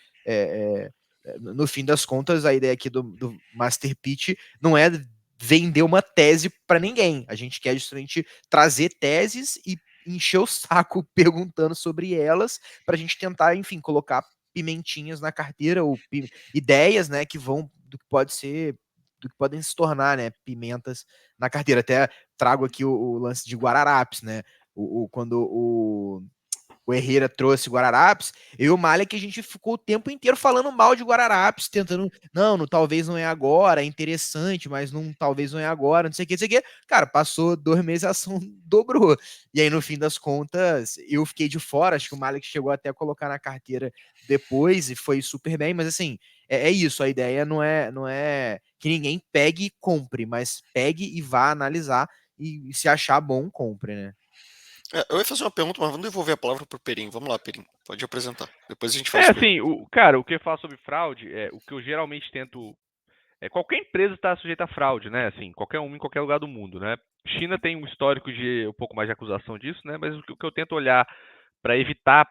no fim das contas, a ideia aqui do Master Pitch não é vender uma tese para ninguém. A gente quer justamente trazer teses e encher o saco perguntando sobre elas para a gente tentar, enfim, colocar pimentinhas na carteira ou ideias, né, que vão do que pode ser, do que podem se tornar, né, pimentas na carteira. Até trago aqui o lance de Guararapes, né? Quando o Herrera trouxe Guararapes, eu e o Malek, a gente ficou o tempo inteiro falando mal de Guararapes, tentando, não, talvez não é agora, é interessante, mas não, talvez não é agora, não sei o que, não sei o que. Cara, passou 2 meses, a ação dobrou. E aí, no fim das contas, eu fiquei de fora, acho que o Malek chegou até a colocar na carteira depois e foi super bem, mas assim, é isso, a ideia não é que ninguém pegue e compre, mas pegue e vá analisar e se achar bom, compre, né? Eu ia fazer uma pergunta, mas vamos devolver a palavra para o Perim. Vamos lá, Perim. Pode apresentar. Depois a gente faz Assim, cara, o que eu falo sobre fraude, o que eu geralmente tento. Qualquer empresa está sujeita a fraude, né? Assim, qualquer um em qualquer lugar do mundo, né? China tem um histórico de um pouco mais de acusação disso, né? Mas o que eu tento olhar para evitar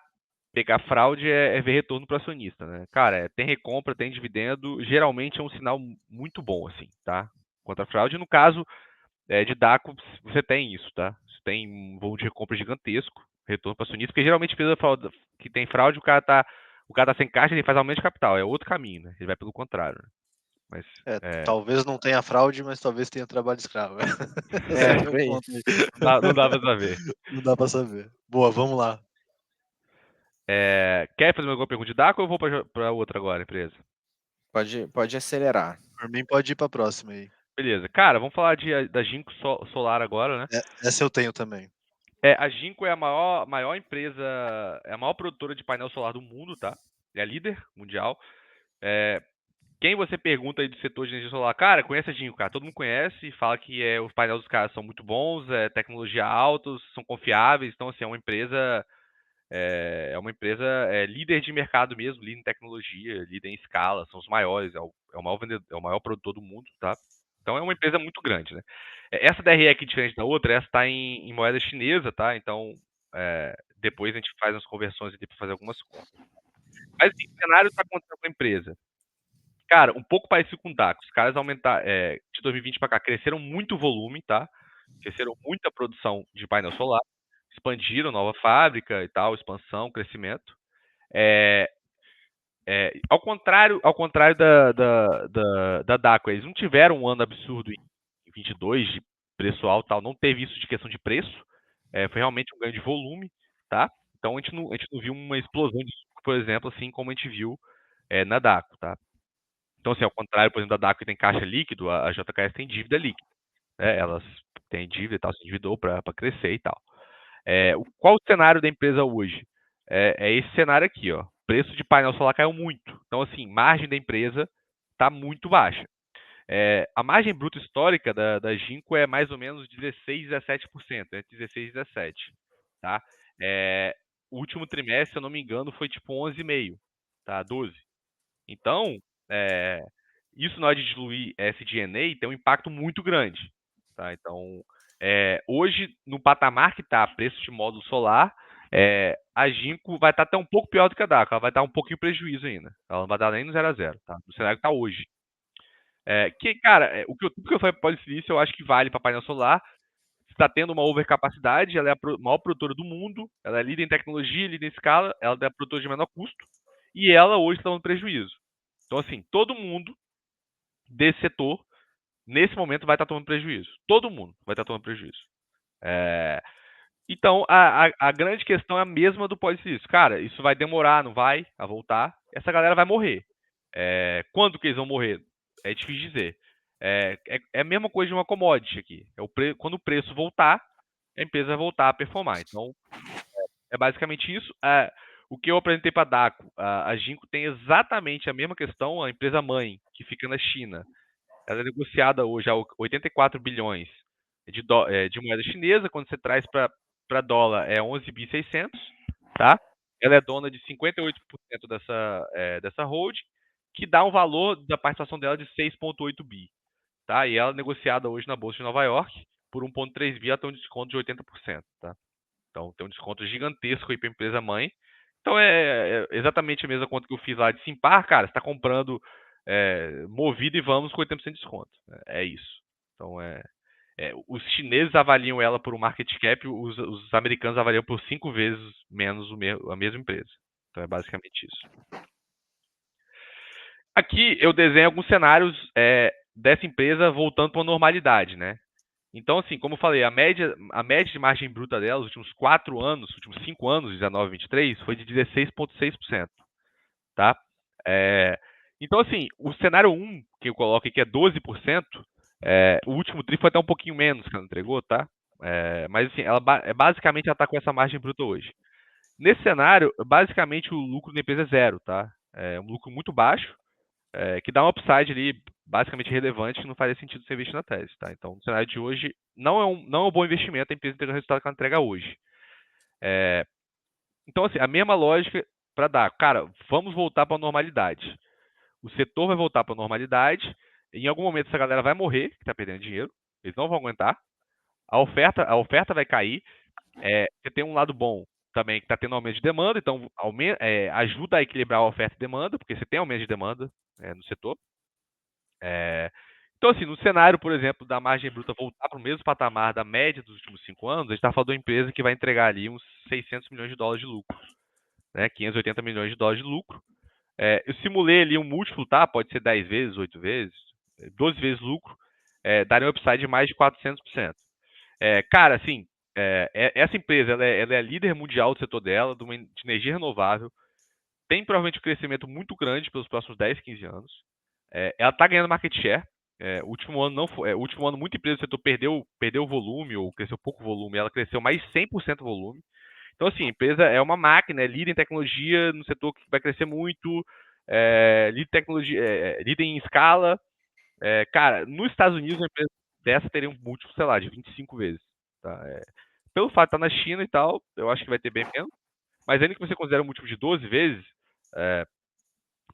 pegar fraude é ver retorno para acionista, né? Cara, tem recompra, tem dividendo, geralmente é um sinal muito bom, assim, tá? Contra a fraude. No caso de DACO, você tem isso, tá? Você tem um volume de recompra gigantesco, retorno para acionista, porque geralmente empresa que tem fraude, o cara tá sem caixa, ele faz aumento de capital, é outro caminho, né? Ele vai pelo contrário, né? Mas, Talvez não tenha fraude, mas talvez tenha trabalho escravo. Por aí. Não dá pra saber. Não dá pra saber. Boa, vamos lá. Quer fazer alguma pergunta de DACO ou eu vou para outra agora, empresa? Pode acelerar. Por mim, pode ir pra próxima aí. Beleza. Cara, vamos falar da Ginkgo Solar agora, né? Essa eu tenho também. A Ginkgo é a maior empresa, é a maior produtora de painel solar do mundo, tá? É a líder mundial. Quem você pergunta aí do setor de energia solar, cara, conhece a Ginkgo, cara? Todo mundo conhece, fala que os painéis dos caras são muito bons, tecnologia alta, são confiáveis, então assim, é uma empresa líder de mercado mesmo, líder em tecnologia, líder em escala, são os maiores, é o maior vendedor, é o maior produtor do mundo, tá? Então é uma empresa muito grande, né? Essa DRE aqui, diferente da outra, essa está em moeda chinesa, tá? Então depois a gente faz umas conversões aqui para fazer algumas contas. Mas assim, o cenário está acontecendo com a empresa. Cara, um pouco parecido com o DAX. Os caras aumentaram, de 2020 para cá, cresceram muito o volume, tá? Cresceram muito a produção de painel solar, expandiram nova fábrica e tal, expansão, crescimento. Ao contrário da DACO, eles não tiveram um ano absurdo em 22 de preço alto, tal, não teve isso de questão de preço, foi realmente um ganho de volume, tá? Então a gente não viu uma explosão de, por exemplo, assim como a gente viu na DACO, tá? Então, assim, ao contrário, por exemplo, da DACO que tem caixa líquido, a JKS tem dívida líquida, né? Elas têm dívida e tal, se endividou para crescer e tal. Qual o cenário da empresa hoje? É esse cenário aqui, ó. O preço de painel solar caiu muito. Então, assim, margem da empresa está muito baixa. A margem bruta histórica da Ginkgo é mais ou menos 16, 17%, entre 16 e 17%. Tá? O último trimestre, se eu não me engano, foi tipo 11,5%, tá? 12%. Então, isso na hora de diluir SG&A tem um impacto muito grande. Tá? Então, hoje, no patamar que está preço de módulo solar, a Ginkgo vai estar até um pouco pior do que a DACO. Ela vai dar um pouquinho prejuízo ainda. Ela não vai dar nem no 0 a 0, tá? No cenário que está hoje. Cara, tudo que eu falei para polissilício eu acho que vale para painel solar. Está tendo uma overcapacidade, ela é a maior produtora do mundo, ela é líder em tecnologia, líder em escala, ela é a produtora de menor custo, e ela hoje está dando prejuízo. Então, assim, todo mundo desse setor, nesse momento, vai estar tomando prejuízo. Todo mundo vai estar tomando prejuízo. Então, a grande questão é a mesma do pós-silício. Cara, isso vai demorar, não vai, a voltar. Essa galera vai morrer. Quando que eles vão morrer? É difícil dizer. É a mesma coisa de uma commodity aqui. Quando o preço voltar, a empresa vai voltar a performar. Então, é basicamente isso. O que eu apresentei para a DACO, a Jinko tem exatamente a mesma questão, a empresa mãe, que fica na China. Ela é negociada hoje a 84 bilhões de moeda chinesa. Quando você traz para dólar, é 11.600, tá? Ela é dona de 58% dessa hold, que dá um valor da participação dela de 6,8 bi, tá? E ela é negociada hoje na Bolsa de Nova York por 1,3 bi, ela tem um desconto de 80%, tá? Então tem um desconto gigantesco aí para a empresa mãe. Então é exatamente a mesma conta que eu fiz lá de Simpar, cara. Você está comprando Movida e Vamos com 80% de desconto. É isso. Então os chineses avaliam ela por um market cap, os americanos avaliam por 5 vezes menos a mesma empresa. Então é basicamente isso. Aqui eu desenho alguns cenários dessa empresa voltando para a normalidade, né? Então, assim, como eu falei, a média de margem bruta dela, nos últimos 4 anos, nos últimos 5 anos, 19 e 23, foi de 16,6%, tá? Então, assim, o cenário 1, que eu coloco aqui é 12%, o último tri foi até um pouquinho menos que ela entregou, tá? Mas, assim, basicamente ela está com essa margem bruta hoje. Nesse cenário, basicamente o lucro da empresa é zero, tá? É um lucro muito baixo, que dá um upside ali basicamente relevante, que não faria sentido você investir na tese, tá? Então, no cenário de hoje, não é um bom investimento a empresa entregar o resultado que ela entrega hoje. Então, assim, a mesma lógica para dar, cara, vamos voltar para a normalidade. O setor vai voltar para a normalidade, em algum momento essa galera vai morrer, que está perdendo dinheiro, eles não vão aguentar, a oferta vai cair, você tem um lado bom também, que está tendo aumento de demanda, então ajuda a equilibrar a oferta e demanda, porque você tem aumento de demanda no setor. Então, assim, no cenário, por exemplo, da margem bruta voltar para o mesmo patamar da média dos últimos 5 anos, a gente está falando de uma empresa que vai entregar ali uns 600 milhões de dólares de lucro, né? 580 milhões de dólares de lucro. Eu simulei ali um múltiplo, tá? Pode ser 10 vezes, 8 vezes, 12 vezes lucro, daria um upside de mais de 400%. Cara, assim, essa empresa ela é a líder mundial do setor dela, de energia renovável, tem provavelmente um crescimento muito grande pelos próximos 10, 15 anos. Ela está ganhando market share. O último ano não foi. O último ano, muita empresa do setor perdeu volume ou cresceu pouco volume. Ela cresceu mais 100% volume. Então, assim, a empresa é uma máquina, é líder em tecnologia no setor que vai crescer muito, líder em escala. Cara, nos Estados Unidos, uma empresa dessa teria um múltiplo, sei lá, de 25 vezes. Tá? Pelo fato de estar na China e tal, eu acho que vai ter bem menos. Mas ainda que você considere um múltiplo de 12 vezes,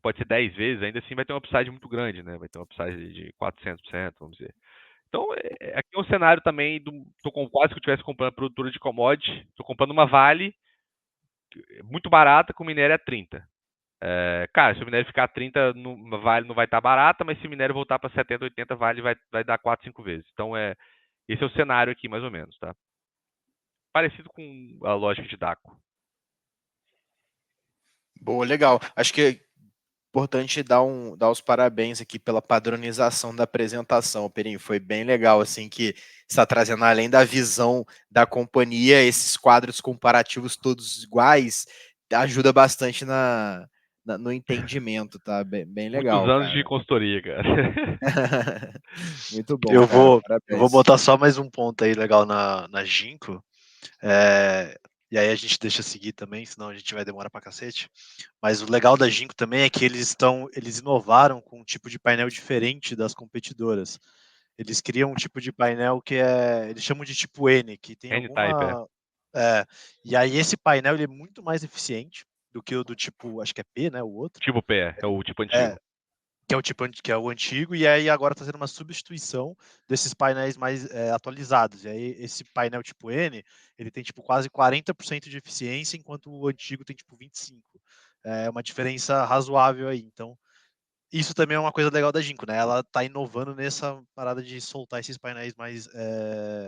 pode ser 10 vezes, ainda assim vai ter um upside muito grande, né? Vai ter um upside de 400%, vamos dizer. Então, aqui é um cenário também, quase que eu estivesse comprando produtora de commodity, estou comprando uma Vale, muito barata, com minério a 30. Cara, se o minério ficar a 30, Vale não vai estar barata, mas se o minério voltar para 70, 80, Vale vai dar 4, 5 vezes. Então, esse é o cenário aqui, mais ou menos, tá? Parecido com a lógica de DACO. Boa, legal. Acho que é importante dar os parabéns aqui pela padronização da apresentação, Perinho. Foi bem legal, assim, que está trazendo, além da visão da companhia, esses quadros comparativos todos iguais, ajuda bastante no entendimento, tá? Bem legal, Muitos anos cara. de consultoria, cara. Muito bom, Eu cara. vou Parabéns. botar só mais um ponto aí legal na Jinko. E aí a gente deixa seguir também, senão a gente vai demorar pra cacete. Mas o legal da Jinko também é que eles inovaram com um tipo de painel diferente das competidoras. Eles criam um tipo de painel que eles chamam de tipo N, que tem N-Type, e aí esse painel ele é muito mais eficiente do que o do tipo, acho que é P, né, o outro. Tipo P, é o tipo antigo. Que é o tipo que é o antigo, e aí agora está sendo uma substituição desses painéis mais atualizados. E aí esse painel tipo N, ele tem tipo quase 40% de eficiência, enquanto o antigo tem tipo 25%. É uma diferença razoável aí. Então, isso também é uma coisa legal da Jinko, né? Ela tá inovando nessa parada de soltar esses painéis mais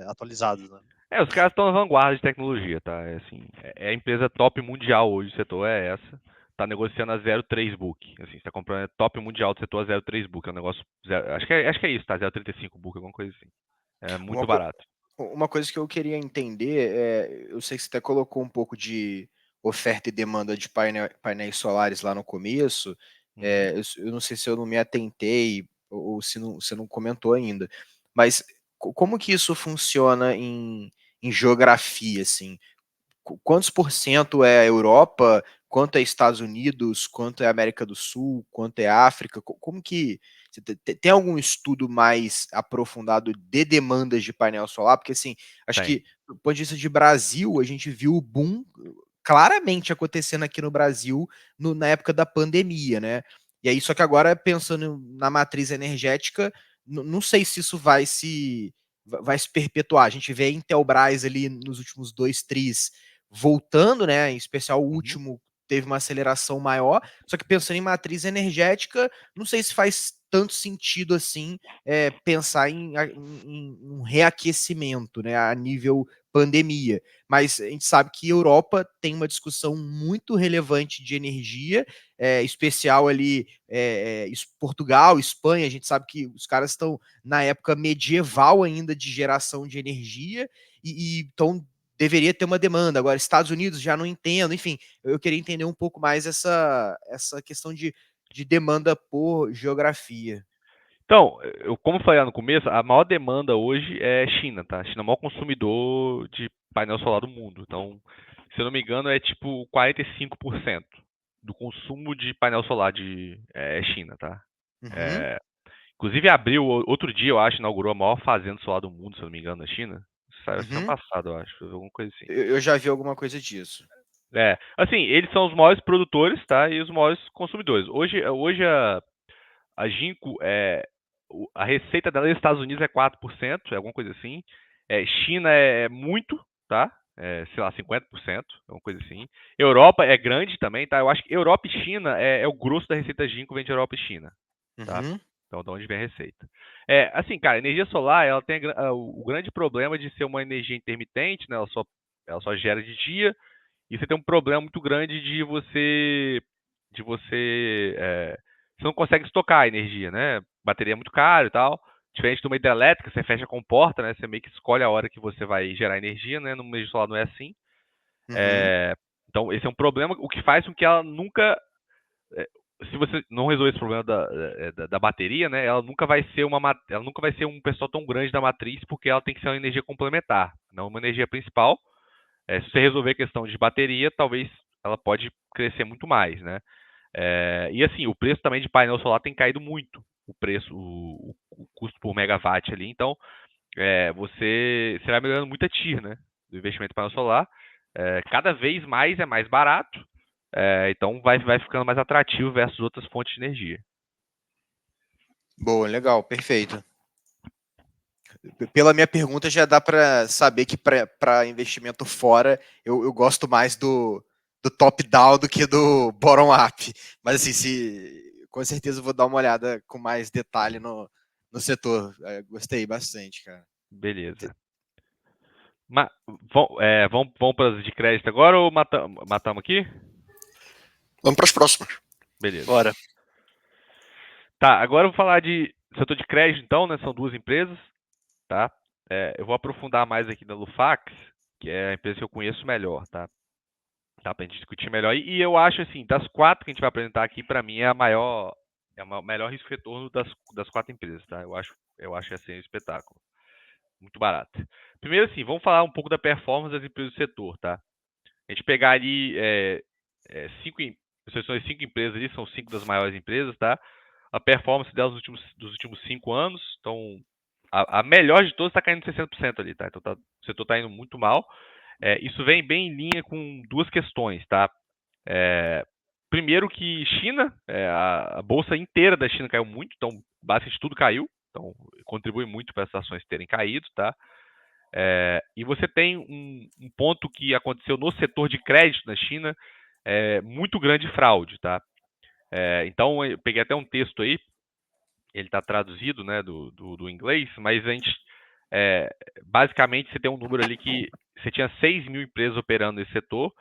atualizados, né? Os caras estão na vanguarda de tecnologia, tá? Assim, é a empresa top mundial hoje do setor, é essa. Tá negociando a 0,3 book. Assim, você tá comprando top mundial do setor a 0,3 book. É um negócio. Acho que é isso, tá? 0,35 book, alguma coisa assim. É muito barato. Uma coisa que eu queria entender eu sei que você até colocou um pouco de oferta e demanda de painéis solares lá no começo. Eu não sei se eu não me atentei ou se você não comentou ainda, mas como que isso funciona em geografia, assim? Quantos por cento é Europa, quanto é Estados Unidos, quanto é América do Sul, quanto é África? Como que tem algum estudo mais aprofundado de demandas de painel solar? Porque assim, acho Tem. que do ponto de vista de Brasil, a gente viu o boom claramente acontecendo aqui no Brasil na época da pandemia, né? E aí, só que agora, pensando na matriz energética, não sei se isso vai se perpetuar. A gente vê a Intelbras ali nos últimos 2 tris voltando, né? Em especial o último teve uma aceleração maior. Só que pensando em matriz energética, não sei se faz tanto sentido assim pensar em um reaquecimento, né? A nível pandemia. Mas a gente sabe que a Europa tem uma discussão muito relevante de energia, especial ali Portugal, Espanha. A gente sabe que os caras estão na época medieval ainda de geração de energia e então deveria ter uma demanda. Agora, Estados Unidos já não entendo. Enfim, eu queria entender um pouco mais essa questão de demanda por geografia. Então, como eu falei lá no começo, a maior demanda hoje é China, tá? A China é o maior consumidor de painel solar do mundo. Então, se eu não me engano, é tipo 45% do consumo de painel solar é China, tá? Uhum. Inclusive abriu outro dia, eu acho, inaugurou a maior fazenda solar do mundo, se eu não me engano, na China. Saiu semana passada, eu acho, alguma coisa assim. Eu já vi alguma coisa disso. Assim, eles são os maiores produtores, tá? E os maiores consumidores. Hoje a Jinko, a receita dela nos Estados Unidos é 4%, é alguma coisa assim. China é muito, tá? Sei lá, 50%, alguma coisa assim. Europa é grande também, tá? Eu acho que Europa e China é o grosso da receita Jinko, vem de Europa e China, tá? Então, de onde vem a receita. Assim, cara, a energia solar, ela tem o grande problema de ser uma energia intermitente, né? Ela só gera de dia, e você tem um problema muito grande você não consegue estocar a energia, né? Bateria é muito caro e tal. Diferente de uma hidrelétrica, você fecha a comporta, né? Você meio que escolhe a hora que você vai gerar energia, né? No meio solar não é assim. Então, esse é um problema, o que faz com que ela nunca... Se você não resolver esse problema da bateria, né? Ela nunca vai ser um percentual tão grande da matriz, porque ela tem que ser uma energia complementar, não uma energia principal. Se você resolver a questão de bateria, talvez ela pode crescer muito mais, né? E assim, o preço também de painel solar tem caído muito, o custo por megawatt ali. Então, você vai melhorando muito a TIR, né? Do investimento em painel solar. Cada vez mais é mais barato, então vai ficando mais atrativo versus outras fontes de energia. Boa, legal, perfeito. Pela minha pergunta, já dá para saber que para investimento fora, eu gosto mais do top-down do que do bottom-up. Mas assim, com certeza eu vou dar uma olhada com mais detalhe no setor. Gostei bastante, cara. Beleza. Vamos para as de crédito agora ou matamos aqui? Vamos para as próximas. Beleza. Bora. Tá, agora eu vou falar de setor de crédito, então, né? São duas empresas, tá? Eu vou aprofundar mais aqui na Lufax, que é a empresa que eu conheço melhor, tá? Tá, pra gente discutir melhor. E eu acho, assim, das 4 que a gente vai apresentar aqui, para mim é a melhor risco-retorno das 4 empresas, tá? Eu acho assim um espetáculo. Muito barato. Primeiro, assim, vamos falar um pouco da performance das empresas do setor, tá? A gente pegar ali são as 5 empresas ali, são 5 das maiores empresas, tá? A performance delas dos últimos 5 anos, então a melhor de todas está caindo 60% ali, tá? Então o setor está indo muito mal. Isso vem bem em linha com duas questões, tá? Primeiro que China, a bolsa inteira da China caiu muito, então basicamente tudo caiu, então contribui muito para essas ações terem caído, tá? E você tem um ponto que aconteceu no setor de crédito na China, muito grande fraude, tá? Então, eu peguei até um texto aí, ele está traduzido, né, do inglês, mas a gente, basicamente, você tem um número ali que você tinha 6 mil empresas operando nesse setor,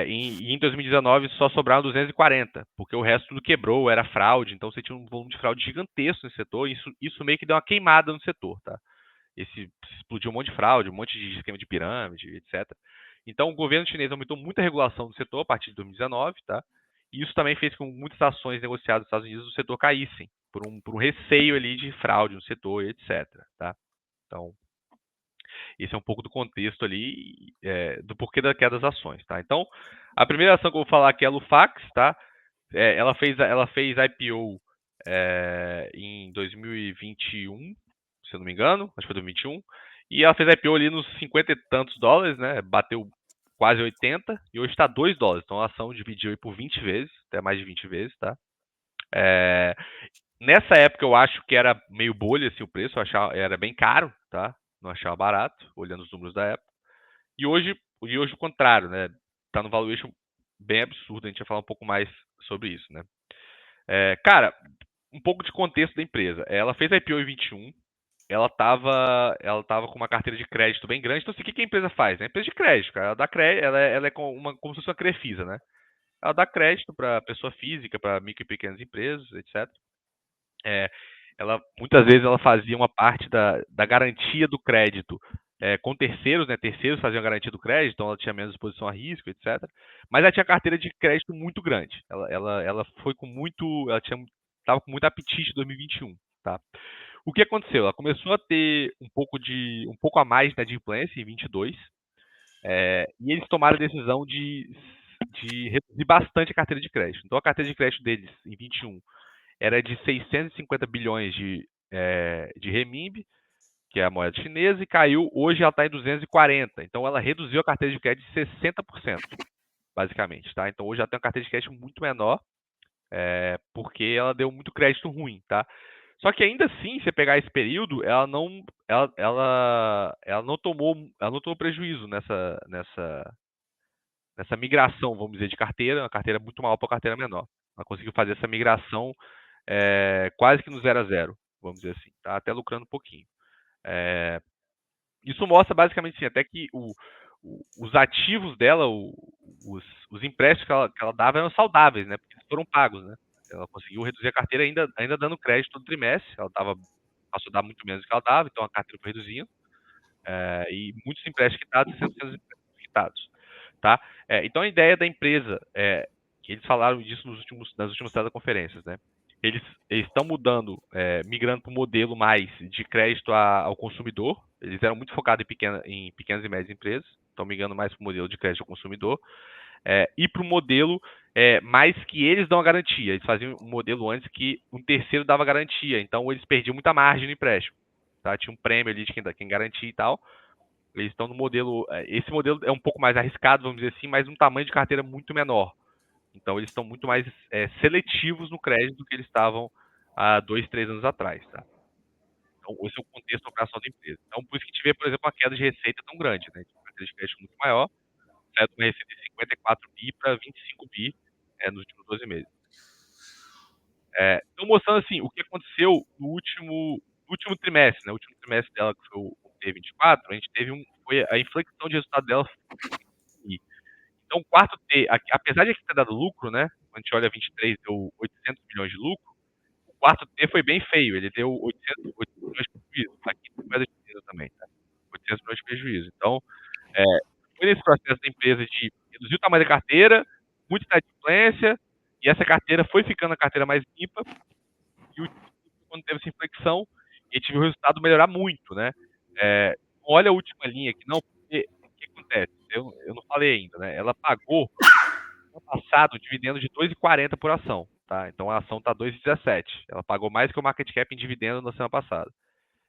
e em 2019 só sobraram 240, porque o resto tudo quebrou, era fraude, então você tinha um volume de fraude gigantesco nesse setor, e isso meio que deu uma queimada no setor, tá? Explodiu um monte de fraude, um monte de esquema de pirâmide, etc. Então, o governo chinês aumentou muita regulação no setor a partir de 2019, tá? E isso também fez com que muitas ações negociadas nos Estados Unidos do setor caíssem, por um receio ali de fraude no setor, etc. Tá? Então, esse é um pouco do contexto ali, do porquê da queda das ações. Tá? Então, a primeira ação que eu vou falar aqui é a Lufax, tá? Ela fez IPO em 2021, se eu não me engano, acho que foi 2021, e ela fez IPO ali nos 50 e tantos dólares, né? Bateu quase 80 e hoje está 2 dólares. Então a ação dividiu aí por 20 vezes, até mais de 20 vezes, tá? Nessa época eu acho que era meio bolha assim, o preço, eu achava, era bem caro, tá? Não achava barato, olhando os números da época. E hoje o contrário, né? Tá no valuation bem absurdo, a gente vai falar um pouco mais sobre isso, né? Cara, um pouco de contexto da empresa. Ela fez a IPO em 21, ela tava com uma carteira de crédito bem grande. Então, assim, o que a empresa faz? É uma empresa de crédito, cara. Ela dá crédito, ela é como se fosse uma Crefisa, né? Ela dá crédito para pessoa física, para micro e pequenas empresas, etc. Muitas vezes ela fazia uma parte da garantia do crédito com terceiros, né? Terceiros faziam a garantia do crédito, então ela tinha menos exposição a risco, etc. Mas ela tinha carteira de crédito muito grande. Ela foi com muito, estava com muito apetite em 2021, tá? O que aconteceu? Ela começou a ter um pouco a mais de inadimplência em 22, e eles tomaram a decisão de reduzir bastante a carteira de crédito. Então a carteira de crédito deles em 21 era de 650 bilhões de renminbi, que é a moeda chinesa, e caiu, hoje ela está em 240. Então ela reduziu a carteira de crédito de 60%, basicamente, tá? Então hoje ela tem uma carteira de crédito muito menor, porque ela deu muito crédito ruim, tá? Só que ainda assim, se você pegar esse período, ela não tomou prejuízo nessa migração, vamos dizer, de carteira, uma carteira muito maior para uma carteira menor. Ela conseguiu fazer essa migração quase que no 0 a 0, vamos dizer assim, tá? Até lucrando um pouquinho. Isso mostra basicamente assim, até que os ativos dela, os empréstimos que ela dava eram saudáveis, né? Porque eles foram pagos, né? Ela conseguiu reduzir a carteira ainda dando crédito todo trimestre. Ela passou a dar muito menos do que ela dava, então a carteira foi reduzindo. E muitos empréstimos quitados sendo quitados. Tá? Então a ideia da empresa, que eles falaram disso nas últimas teleconferências, né? Eles estão mudando, migrando para um modelo mais de crédito ao consumidor. Eles eram muito focados em pequenas e médias empresas, estão migrando mais para o modelo de crédito ao consumidor. E para o modelo mais que eles dão a garantia. Eles faziam um modelo antes que um terceiro dava garantia, então eles perdiam muita margem no empréstimo. Tá? Tinha um prêmio ali de quem garantia e tal. Eles estão no modelo. Esse modelo é um pouco mais arriscado, vamos dizer assim, mas um tamanho de carteira muito menor. Então eles estão muito mais seletivos no crédito do que eles estavam há 2, 3 anos atrás. Tá? Então, esse é o contexto da operação da empresa. Então, por isso que a gente vê, por exemplo, uma queda de receita tão grande, né? Uma carteira de crédito muito maior, saiu de uma receita de 54 bi para 25 bi nos últimos 12 meses. Então, mostrando assim, o que aconteceu no último trimestre, né? O último trimestre dela, que foi o T24, a gente teve foi a inflexão de resultado dela. Então, o quarto T, apesar de ter dado lucro, né? Quando a gente olha 23, deu 800 milhões de lucro. O quarto T foi bem feio, ele deu 800 milhões de prejuízo. Aqui tem moeda chinesa também, tá? 800 milhões de prejuízo. Então, foi nesse processo da empresa de reduzir o tamanho da carteira, muita inadimplência, e essa carteira foi ficando a carteira mais limpa, e quando teve essa inflexão, a gente viu o resultado melhorar muito, né? Olha a última linha aqui, não, porque o que acontece? Eu não falei ainda, né? Ela pagou no passado dividendo de 2,40 por ação, tá? Então a ação está 2,17. Ela pagou mais que o market cap em dividendo na semana passada.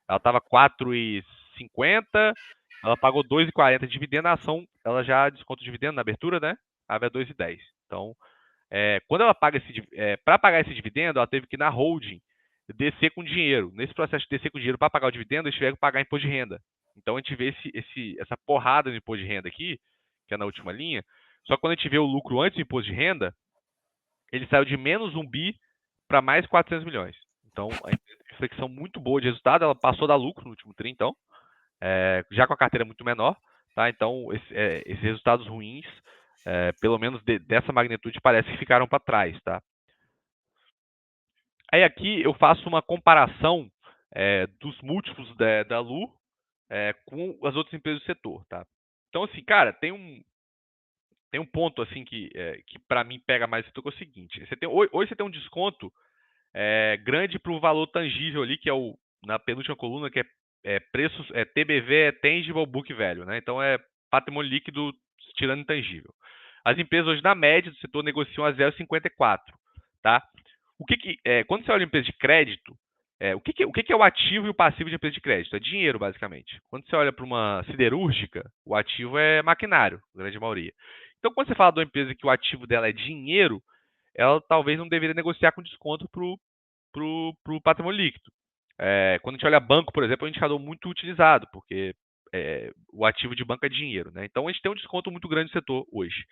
Ela estava 4,50, ela pagou 2,40 de dividendo, a ação, ela já desconta o dividendo na abertura, né? A 2,10. Então, quando ela paga para pagar esse dividendo, ela teve que ir na holding descer com dinheiro. Nesse processo de descer com dinheiro para pagar o dividendo, eles tiveram que pagar imposto de renda. Então a gente vê essa porrada no imposto de renda aqui, que é na última linha. Só que quando a gente vê o lucro antes do imposto de renda, ele saiu de menos 1 bi para mais 400 milhões. Então, a empresa tem uma inflexão muito boa de resultado, ela passou da lucro no último TRI, então, já com a carteira muito menor, tá? Então, esses resultados ruins, pelo menos dessa magnitude, parece que ficaram para trás, tá? Aí aqui eu faço uma comparação dos múltiplos da Lu com as outras empresas do setor, tá? Então, assim, cara, tem um ponto assim que para mim pega mais o setor, que é o seguinte: hoje você tem um desconto grande para o valor tangível ali, que é na penúltima coluna, que é preços, TBV, Tangible Book Value, né? Então é patrimônio líquido tirando intangível. As empresas hoje, na média do setor, negociam a 0,54, tá? Quando você olha a empresa de crédito, o que é o ativo e o passivo de empresa de crédito? É dinheiro, basicamente. Quando você olha para uma siderúrgica, o ativo é maquinário, a grande maioria. Então, quando você fala de uma empresa que o ativo dela é dinheiro, ela talvez não deveria negociar com desconto para o patrimônio líquido. Quando a gente olha banco, por exemplo, é um indicador muito utilizado, porque o ativo de banco é dinheiro, né? Então, a gente tem um desconto muito grande no setor hoje.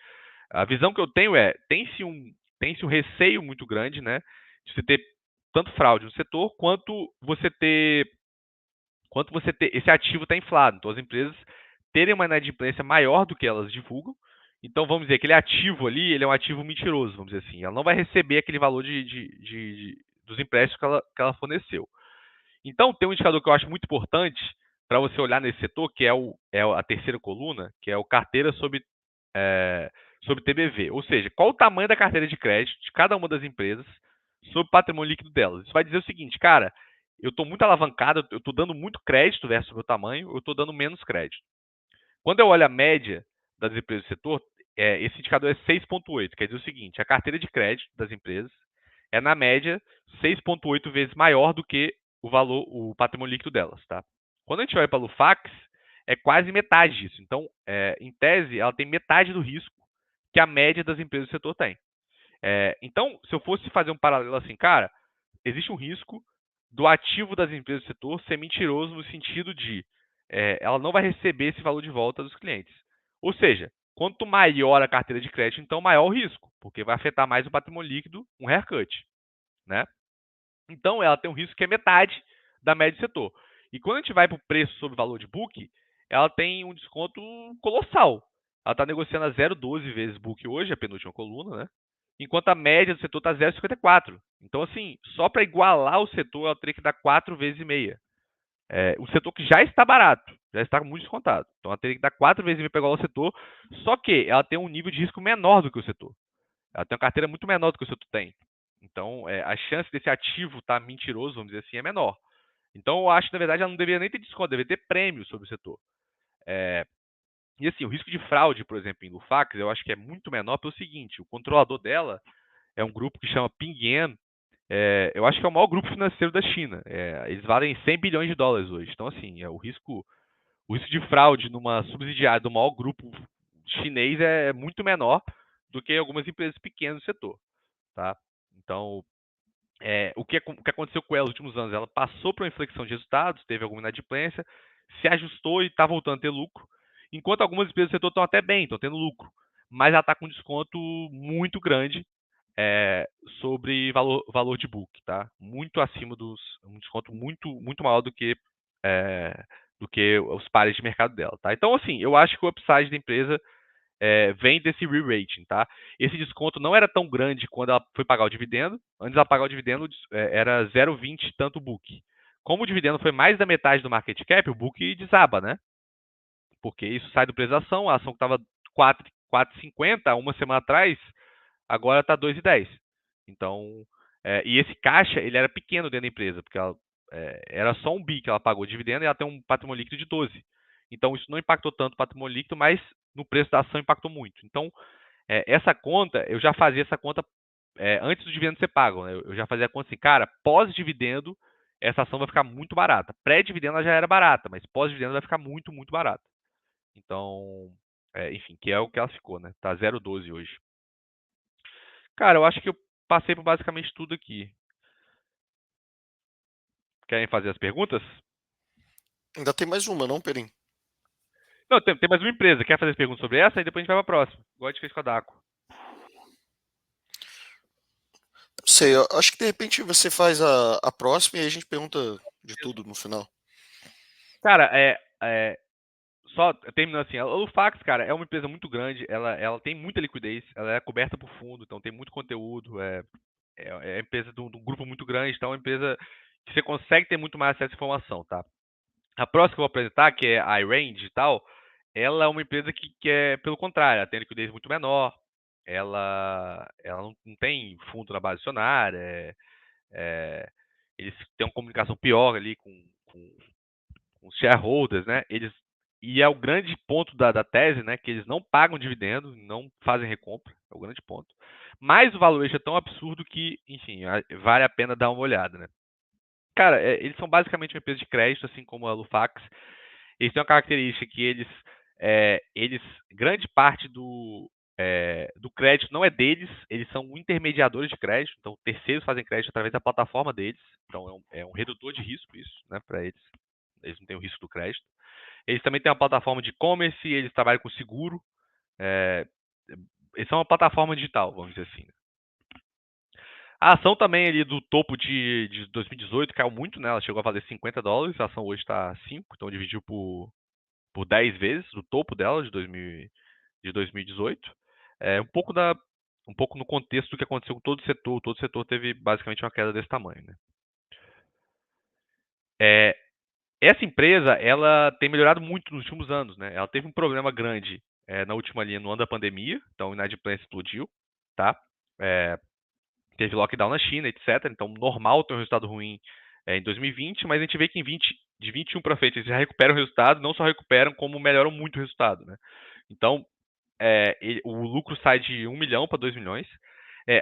A visão que eu tenho tem-se um receio muito grande, né, de você ter tanto fraude no setor, quanto você ter esse ativo está inflado. Então, as empresas terem uma inadimplência maior do que elas divulgam. Então, vamos dizer, aquele ativo ali, ele é um ativo mentiroso, vamos dizer assim. Ela não vai receber aquele valor dos empréstimos que ela forneceu. Então, tem um indicador que eu acho muito importante para você olhar nesse setor, que é a terceira coluna, que é o carteira sobre TBV. Ou seja, qual o tamanho da carteira de crédito de cada uma das empresas sobre o patrimônio líquido delas. Isso vai dizer o seguinte: cara, eu estou muito alavancado, eu estou dando muito crédito versus o meu tamanho, eu estou dando menos crédito. Quando eu olho a média das empresas do setor, esse indicador é 6,8. Quer dizer o seguinte: a carteira de crédito das empresas é, na média, 6,8 vezes maior do que o patrimônio líquido delas, tá? Quando a gente olha para o Lufax, é quase metade disso. Então, em tese, ela tem metade do risco que a média das empresas do setor tem. Então, se eu fosse fazer um paralelo assim, cara, existe um risco do ativo das empresas do setor ser mentiroso no sentido de ela não vai receber esse valor de volta dos clientes. Ou seja, quanto maior a carteira de crédito, então maior o risco, porque vai afetar mais o patrimônio líquido, um haircut, né? Então, ela tem um risco que é metade da média do setor. E quando a gente vai para o preço sobre valor de book, ela tem um desconto colossal. Ela está negociando a 0,12 vezes book hoje, a penúltima coluna, né? Enquanto a média do setor está 0,54. Então, assim, só para igualar o setor, ela teria que dar 4 vezes e meia. O setor que já está barato, já está muito descontado. Então, ela teria que dar 4 vezes e meia para igualar o setor, só que ela tem um nível de risco menor do que o setor. Ela tem uma carteira muito menor do que o setor tem. Então, a chance desse ativo estar mentiroso, vamos dizer assim, é menor. Então, eu acho que, na verdade, ela não deveria nem ter desconto, deveria ter prêmio sobre o setor. E assim, o risco de fraude, por exemplo, em Lufax, eu acho que é muito menor pelo seguinte: o controlador dela é um grupo que chama Ping An. Eu acho que é o maior grupo financeiro da China. Eles valem 100 bilhões de dólares hoje. Então, assim, o risco de fraude numa subsidiária do maior grupo chinês é muito menor do que algumas empresas pequenas do setor, tá? Então, o que aconteceu com ela nos últimos anos? Ela passou por uma inflexão de resultados, teve alguma inadimplência, se ajustou e está voltando a ter lucro, enquanto algumas empresas do setor estão até bem, estão tendo lucro, mas ela está com um desconto muito grande sobre valor de book, tá? Muito acima um desconto muito maior do que os pares de mercado dela, tá? Então, assim, eu acho que o upside da empresa vem desse re-rating, tá? Esse desconto não era tão grande quando ela foi pagar o dividendo. Antes ela pagar o dividendo era 0,20 tanto o book. Como o dividendo foi mais da metade do market cap, o book desaba, né? Porque isso sai do preço da ação, a ação que estava 4,50 uma semana atrás, agora está 2,10. Então, e esse caixa, ele era pequeno dentro da empresa, porque era só 1 bi que ela pagou de dividendo e ela tem um patrimônio líquido de 12. Então, isso não impactou tanto o patrimônio líquido, mas no preço da ação impactou muito. Então, essa conta, eu já fazia essa conta antes do dividendo ser pago, né? Eu já fazia a conta assim, cara, pós-dividendo, essa ação vai ficar muito barata. Pré-dividendo ela já era barata, mas pós-dividendo vai ficar muito barata. Então, enfim, que é o que ela ficou, né? Tá 0,12 hoje. Cara, eu acho que eu passei por basicamente tudo aqui. Querem fazer as perguntas? Ainda tem mais uma, não, Perim? Não, tem mais uma empresa. Quer fazer as perguntas sobre essa? E depois a gente vai para a próxima. Igual a gente fez com a Daco. Sei, eu acho que de repente você faz a próxima e aí a gente pergunta de tudo no final. Cara, só terminando assim, a Lufax, cara, é uma empresa muito grande, ela tem muita liquidez, ela é coberta por fundo, então tem muito conteúdo, é empresa de um grupo muito grande, então é uma empresa que você consegue ter muito mais acesso à informação, tá? A próxima que eu vou apresentar, que é a iRange e tal, ela é uma empresa que é pelo contrário, ela tem liquidez muito menor, ela não tem fundo na base acionária, eles têm uma comunicação pior ali com os shareholders, né? E é o grande ponto da tese, né? Que eles não pagam dividendo, não fazem recompra, é o grande ponto. Mas o valuation é tão absurdo que, enfim, vale a pena dar uma olhada, né? Cara, eles são basicamente uma empresa de crédito, assim como a Lufax. Eles têm uma característica que grande parte do crédito não é deles, eles são intermediadores de crédito, então terceiros fazem crédito através da plataforma deles, então é um redutor de risco isso, né, para eles não têm o risco do crédito. Eles também têm uma plataforma de e-commerce, eles trabalham com seguro, eles são uma plataforma digital, vamos dizer assim. A ação também ali do topo de 2018 caiu muito, né? Ela chegou a valer $50, a ação hoje está 5, então dividiu por 10 vezes do topo dela de 2018. Um pouco no contexto do que aconteceu com todo o setor teve basicamente uma queda desse tamanho, né? Essa empresa, ela tem melhorado muito nos últimos anos, né? Ela teve um problema grande na última linha no ano da pandemia, então a inadimplência explodiu, tá? Teve lockdown na China, etc. Então, normal ter um resultado ruim em 2020, mas a gente vê que de 21 para frente eles já recuperam o resultado, não só recuperam, como melhoram muito o resultado, né? Então, o lucro sai de 1 milhão para 2 milhões.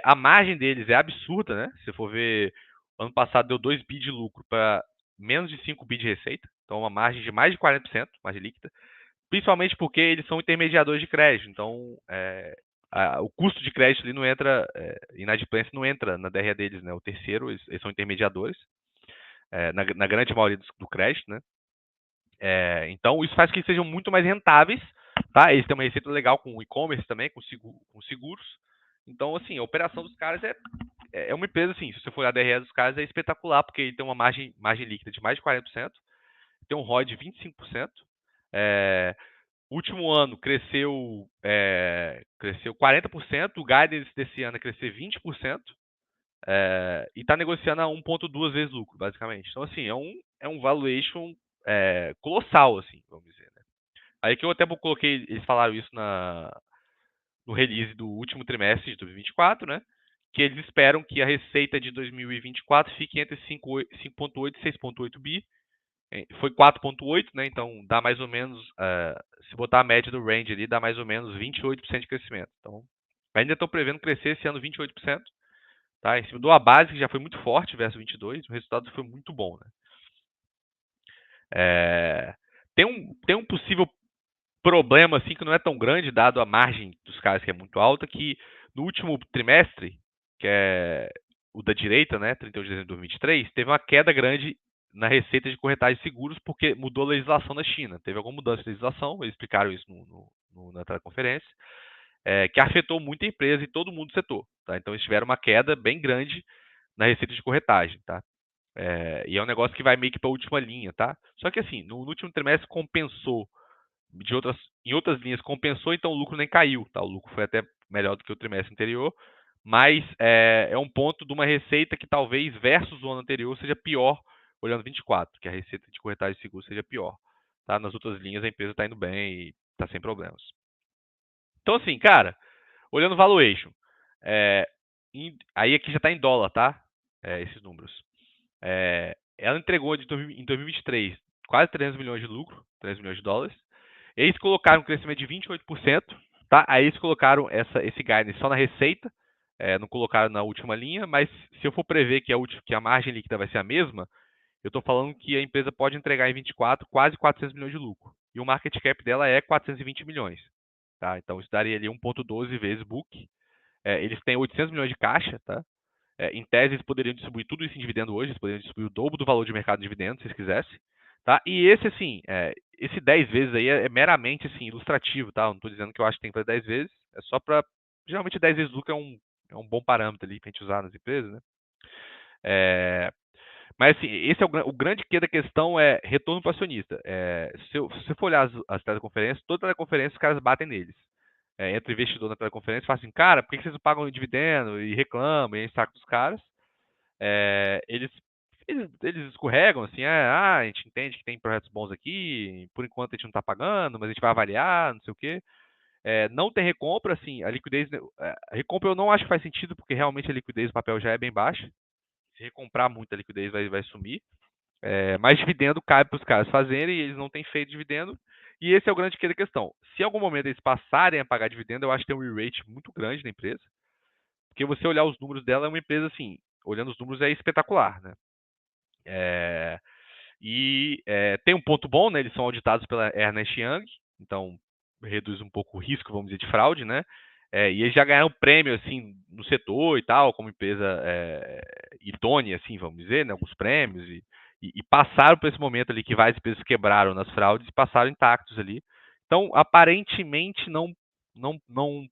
A margem deles é absurda, né? Se você for ver, ano passado deu 2 bi de lucro para menos de 5 bi de receita. Então, uma margem de mais de 40%, margem líquida. Principalmente porque eles são intermediadores de crédito. Então, o custo de crédito ali não entra, inadimplência não entra na DRE deles, né? O terceiro, eles são intermediadores, na grande maioria do crédito, né? Então, isso faz que eles sejam muito mais rentáveis, tá? Eles têm uma receita legal com e-commerce também, com seguros. Então, assim, a operação dos caras é uma empresa, assim, se você for olhar a DRE dos caras, é espetacular, porque ele tem uma margem líquida de mais de 40%, tem um ROI de 25%, último ano cresceu 40%, o guidance desse ano é crescer 20%, e está negociando a 1,2 vezes lucro, basicamente. Então, assim, é um valuation colossal, assim, vamos dizer, né? Aí que eu até coloquei, eles falaram isso no release do último trimestre de 2024, né? Que eles esperam que a receita de 2024 fique entre 5,8 e 6,8 bi. Foi 4,8, né? Então dá mais ou menos, se botar a média do range ali, dá mais ou menos 28% de crescimento. Então, ainda estão prevendo crescer esse ano 28%, tá? Em cima de uma base que já foi muito forte versus 22, o resultado foi muito bom, né? Tem um possível problema assim que não é tão grande, dado a margem dos caras que é muito alta, que no último trimestre, que é o da direita, né, 31 de dezembro de 2023, teve uma queda grande na receita de corretagem de seguros porque mudou a legislação na China. Teve alguma mudança de legislação, eles explicaram isso na teleconferência, que afetou muita empresa e todo mundo do setor. Tá? Então eles tiveram uma queda bem grande na receita de corretagem. Tá? E é um negócio que vai meio que para a última linha. Tá? Só que assim, no último trimestre compensou em outras linhas compensou, então o lucro nem caiu, tá? O lucro foi até melhor do que o trimestre anterior, mas é um ponto de uma receita que talvez versus o ano anterior seja pior, olhando 24, que a receita de corretagem de seguro seja pior, tá? Nas outras linhas a empresa está indo bem e está sem problemas. Então assim, cara, olhando o valuation, aí aqui já está em dólar, tá? Esses números. Ela entregou em 2023 quase 300 milhões de lucro, 300 milhões de dólares. Eles colocaram um crescimento de 28%, tá? Aí eles colocaram esse guidance só na receita, não colocaram na última linha, mas se eu for prever que a margem líquida vai ser a mesma, eu estou falando que a empresa pode entregar em 24 quase 400 milhões de lucro. E o market cap dela é 420 milhões. Tá? Então isso daria ali 1,12 vezes book. Eles têm 800 milhões de caixa, tá? Em tese, eles poderiam distribuir tudo isso em dividendo hoje, eles poderiam distribuir o dobro do valor de mercado de dividendos, se eles quisessem. Tá? E esse, assim, esse 10 vezes aí é meramente assim, ilustrativo, tá? Eu não estou dizendo que eu acho que tem que fazer 10 vezes, é só para. Geralmente 10 vezes lucro um bom parâmetro ali pra gente usar nas empresas, né? Mas assim, esse é o grande quê da questão é retorno para o acionista. Se você for olhar as teleconferências, toda teleconferência os caras batem neles. Entra o investidor na teleconferência e fala assim, cara, por que vocês não pagam dividendo? E reclamam, e enche o saco dos caras. Eles escorregam, assim, a gente entende que tem projetos bons aqui, por enquanto a gente não está pagando, mas a gente vai avaliar, não sei o quê. Não tem recompra, assim, a liquidez. A recompra eu não acho que faz sentido, porque realmente a liquidez do papel já é bem baixa. Se recomprar muito a liquidez vai sumir. Mas dividendo cabe para os caras fazerem e eles não têm feito dividendo. E esse é o grande que da questão. Se em algum momento eles passarem a pagar dividendo, eu acho que tem um re-rate muito grande na empresa. Porque você olhar os números dela, é uma empresa assim, olhando os números é espetacular, né? Tem um ponto bom, né? Eles são auditados pela Ernst Young, então reduz um pouco o risco, vamos dizer, de fraude, né? E eles já ganharam prêmio, assim, no setor e tal, como empresa idônea, assim, vamos dizer, né? Alguns prêmios e passaram por esse momento ali que várias empresas quebraram nas fraudes e passaram intactos ali. Então, aparentemente, não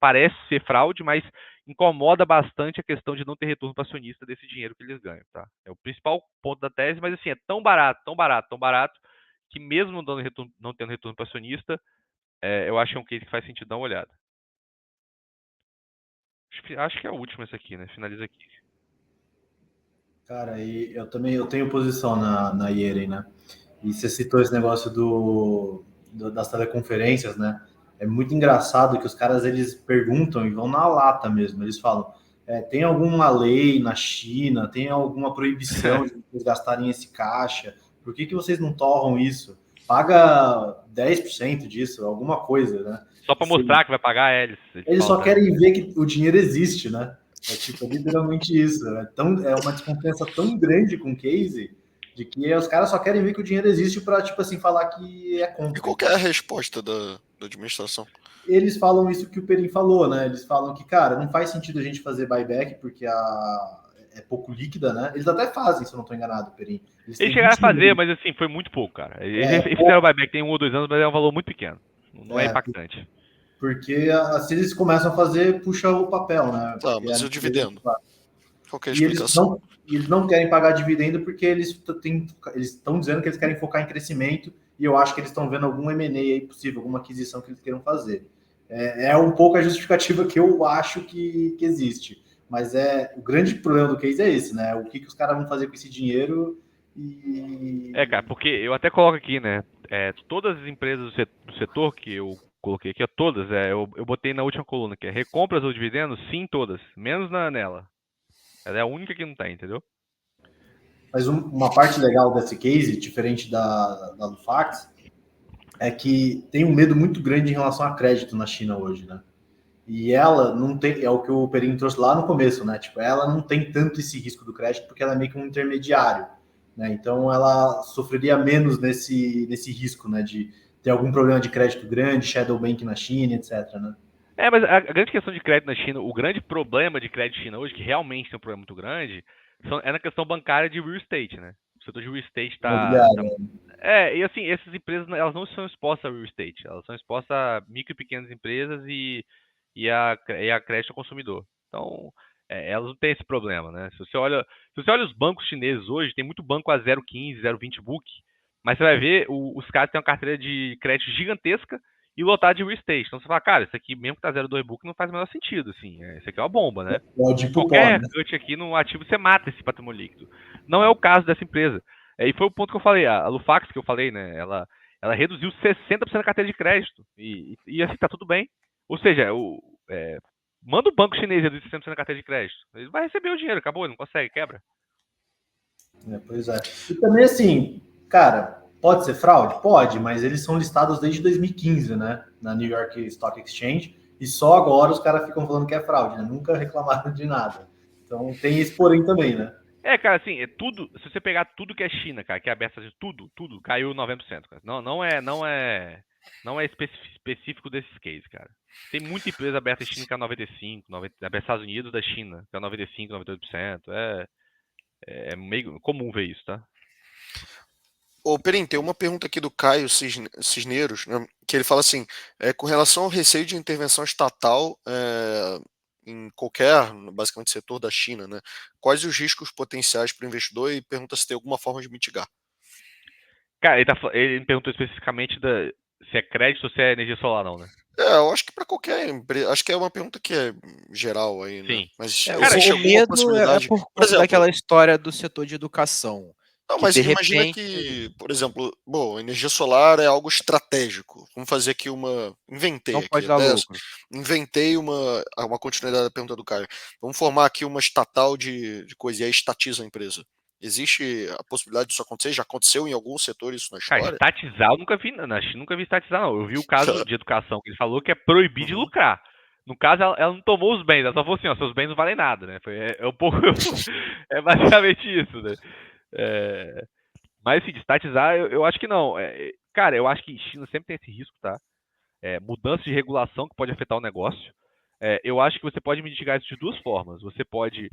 parece ser fraude, mas incomoda bastante a questão de não ter retorno para acionista desse dinheiro que eles ganham, tá? É o principal ponto da tese, mas assim, é tão barato, tão barato, tão barato, que mesmo não tendo retorno para acionista, eu acho que é um case que faz sentido dar uma olhada. Acho que é o último esse aqui, né? Finaliza aqui. Cara, e eu tenho posição na Ieren, né? E você citou esse negócio das teleconferências, né? É muito engraçado que os caras, eles perguntam e vão na lata mesmo. Eles falam, tem alguma lei na China, tem alguma proibição de vocês gastarem esse caixa? Por que vocês não torram isso? Paga 10% disso, alguma coisa, né? Só para mostrar que vai pagar eles só querem ver que o dinheiro existe, né? É literalmente isso. É uma desconfiança tão grande com o case de que os caras só querem ver que o dinheiro existe para, tipo assim, falar que é contra. E qual que é a resposta da administração? Eles falam isso que o Perim falou, né? Eles falam que, cara, não faz sentido a gente fazer buyback porque é pouco líquida, né? Eles até fazem, se eu não estou enganado, Perim. Eles chegaram a fazer, mas assim, foi muito pouco, cara. Eles fizeram o buyback tem 1 ou 2 anos, mas é um valor muito pequeno. Não é impactante. Porque se eles começam a fazer, puxa o papel, né? Tá, mas o dividendo? Qual que é a explicação? Eles não querem pagar dividendo porque eles estão dizendo que eles querem focar em crescimento e eu acho que eles estão vendo algum M&A aí possível, alguma aquisição que eles queiram fazer. É um pouco a justificativa que eu acho que existe. Mas o grande problema do case é esse, né? O que os caras vão fazer com esse dinheiro e... Cara, porque eu até coloco aqui, né? Todas as empresas do setor que eu coloquei aqui, todas, eu botei na última coluna, que é recompras ou dividendos, sim, todas, menos nela. Ela é a única que não tem, entendeu? Mas uma parte legal desse case, diferente da Lufax, é que tem um medo muito grande em relação a crédito na China hoje, né? E ela não tem, é o que o Perim trouxe lá no começo, né? Tipo, ela não tem tanto esse risco do crédito porque ela é meio que um intermediário, né? Então ela sofreria menos nesse risco, né? De ter algum problema de crédito grande, shadow bank na China, etc, né? Mas a grande questão de crédito na China, o grande problema de crédito na China hoje, que realmente tem um problema muito grande, é na questão bancária de real estate, né? O setor de real estate e assim, essas empresas, elas não são expostas a real estate, elas são expostas a micro e pequenas empresas e a crédito ao consumidor. Então, elas não têm esse problema, né? Se você olha os bancos chineses hoje, tem muito banco a 0,15, 0,20 book, mas você vai ver, os caras têm uma carteira de crédito gigantesca e lotar de real estate. Então você fala, cara, isso aqui mesmo que tá 0,2 book não faz o menor sentido, assim. Isso aqui é uma bomba, né? Qualquer cut aqui no ativo, você mata esse patrimônio líquido. Não é o caso dessa empresa. E foi o ponto que eu falei, a Lufax que eu falei, né? Ela reduziu 60% da carteira de crédito. E assim, tá tudo bem. Ou seja, manda o banco chinês reduzir 60% da carteira de crédito. Ele vai receber o dinheiro, acabou, ele não consegue, quebra. Pois é. E também assim, cara, pode ser fraude? Pode, mas eles são listados desde 2015, né? Na New York Stock Exchange, e só agora os caras ficam falando que é fraude, né? Nunca reclamaram de nada. Então tem esse porém também, né? Cara, assim, tudo. Se você pegar tudo que é China, cara, que é aberto, tudo caiu 90%, cara. Não é específico desses cases, cara. Tem muita empresa aberta em China que é 95%, aberta nos Estados Unidos da China, que é 95%, 98%. É meio comum ver isso, tá? Ô, Perim, tem uma pergunta aqui do Caio Cisneros, né, que ele fala assim, com relação ao receio de intervenção estatal em qualquer, basicamente, setor da China, né? Quais os riscos potenciais para o investidor e pergunta se tem alguma forma de mitigar. Cara, ele me perguntou especificamente se é crédito ou se é energia solar, não, né? Eu acho que para qualquer empresa, acho que é uma pergunta que é geral aí, né? Sim. Mas Cara, existe O alguma medo é possibilidade? por Por conta exemplo, daquela história do setor de educação. não, Que mas de imagina repente. que, por exemplo, bom, energia solar é algo estratégico. Vamos fazer aqui uma. Inventei Não aqui, pode dar até lucro. inventei uma continuidade da pergunta do Caio. Vamos formar aqui uma estatal de coisa e aí estatiza a empresa. Existe a possibilidade disso acontecer? Já aconteceu em algum setor isso na Cara, história? estatizar eu nunca vi, na China nunca vi estatizar, não. Eu vi o caso de educação que ele falou que é proibir de Uhum. lucrar. No caso, ela não tomou os bens, ela só falou assim, ó, seus bens não valem nada, né? É um pouco. É basicamente isso, né? Mas assim, de estatizar, eu acho que não. Cara, eu acho que China sempre tem esse risco, tá? Mudança de regulação que pode afetar o negócio. Eu acho que você pode mitigar isso de duas formas. Você pode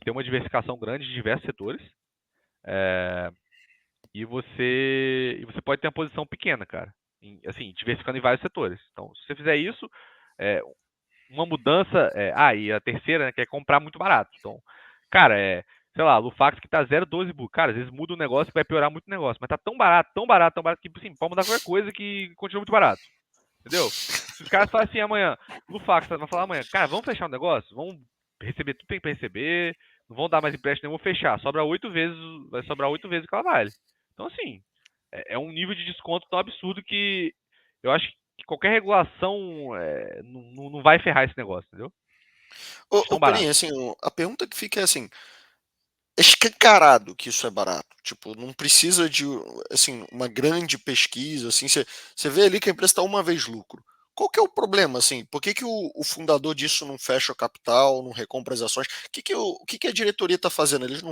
ter uma diversificação grande de diversos setores. E você pode ter uma posição pequena, cara. Assim, diversificando em vários setores. Então, se você fizer isso, uma mudança. E a terceira, né, que é comprar muito barato. Então, cara, sei lá, Lufax que tá 0,12 book. Cara, às vezes muda o negócio e vai piorar muito o negócio. Mas tá tão barato, tão barato, tão barato que, assim, pode mudar qualquer coisa que continua muito barato. Entendeu? Se os caras falam assim amanhã, Lufax vai falar amanhã, cara, vamos fechar o negócio? Vamos receber tudo que tem pra receber, não vão dar mais empréstimo nenhum, vou fechar. Sobra 8 vezes, vai sobrar 8 vezes o que ela vale. Então, assim, é um nível de desconto tão absurdo que eu acho que qualquer regulação não vai ferrar esse negócio, entendeu? De tão Peninha, barato. assim, a pergunta que fica é assim, é escancarado que isso é barato. Tipo, não precisa de assim, uma grande pesquisa. Assim, você vê ali que a empresa está uma vez lucro. Qual que é o problema? Assim, por que o fundador disso não fecha o capital, não recompra as ações? O que a diretoria está fazendo? Eles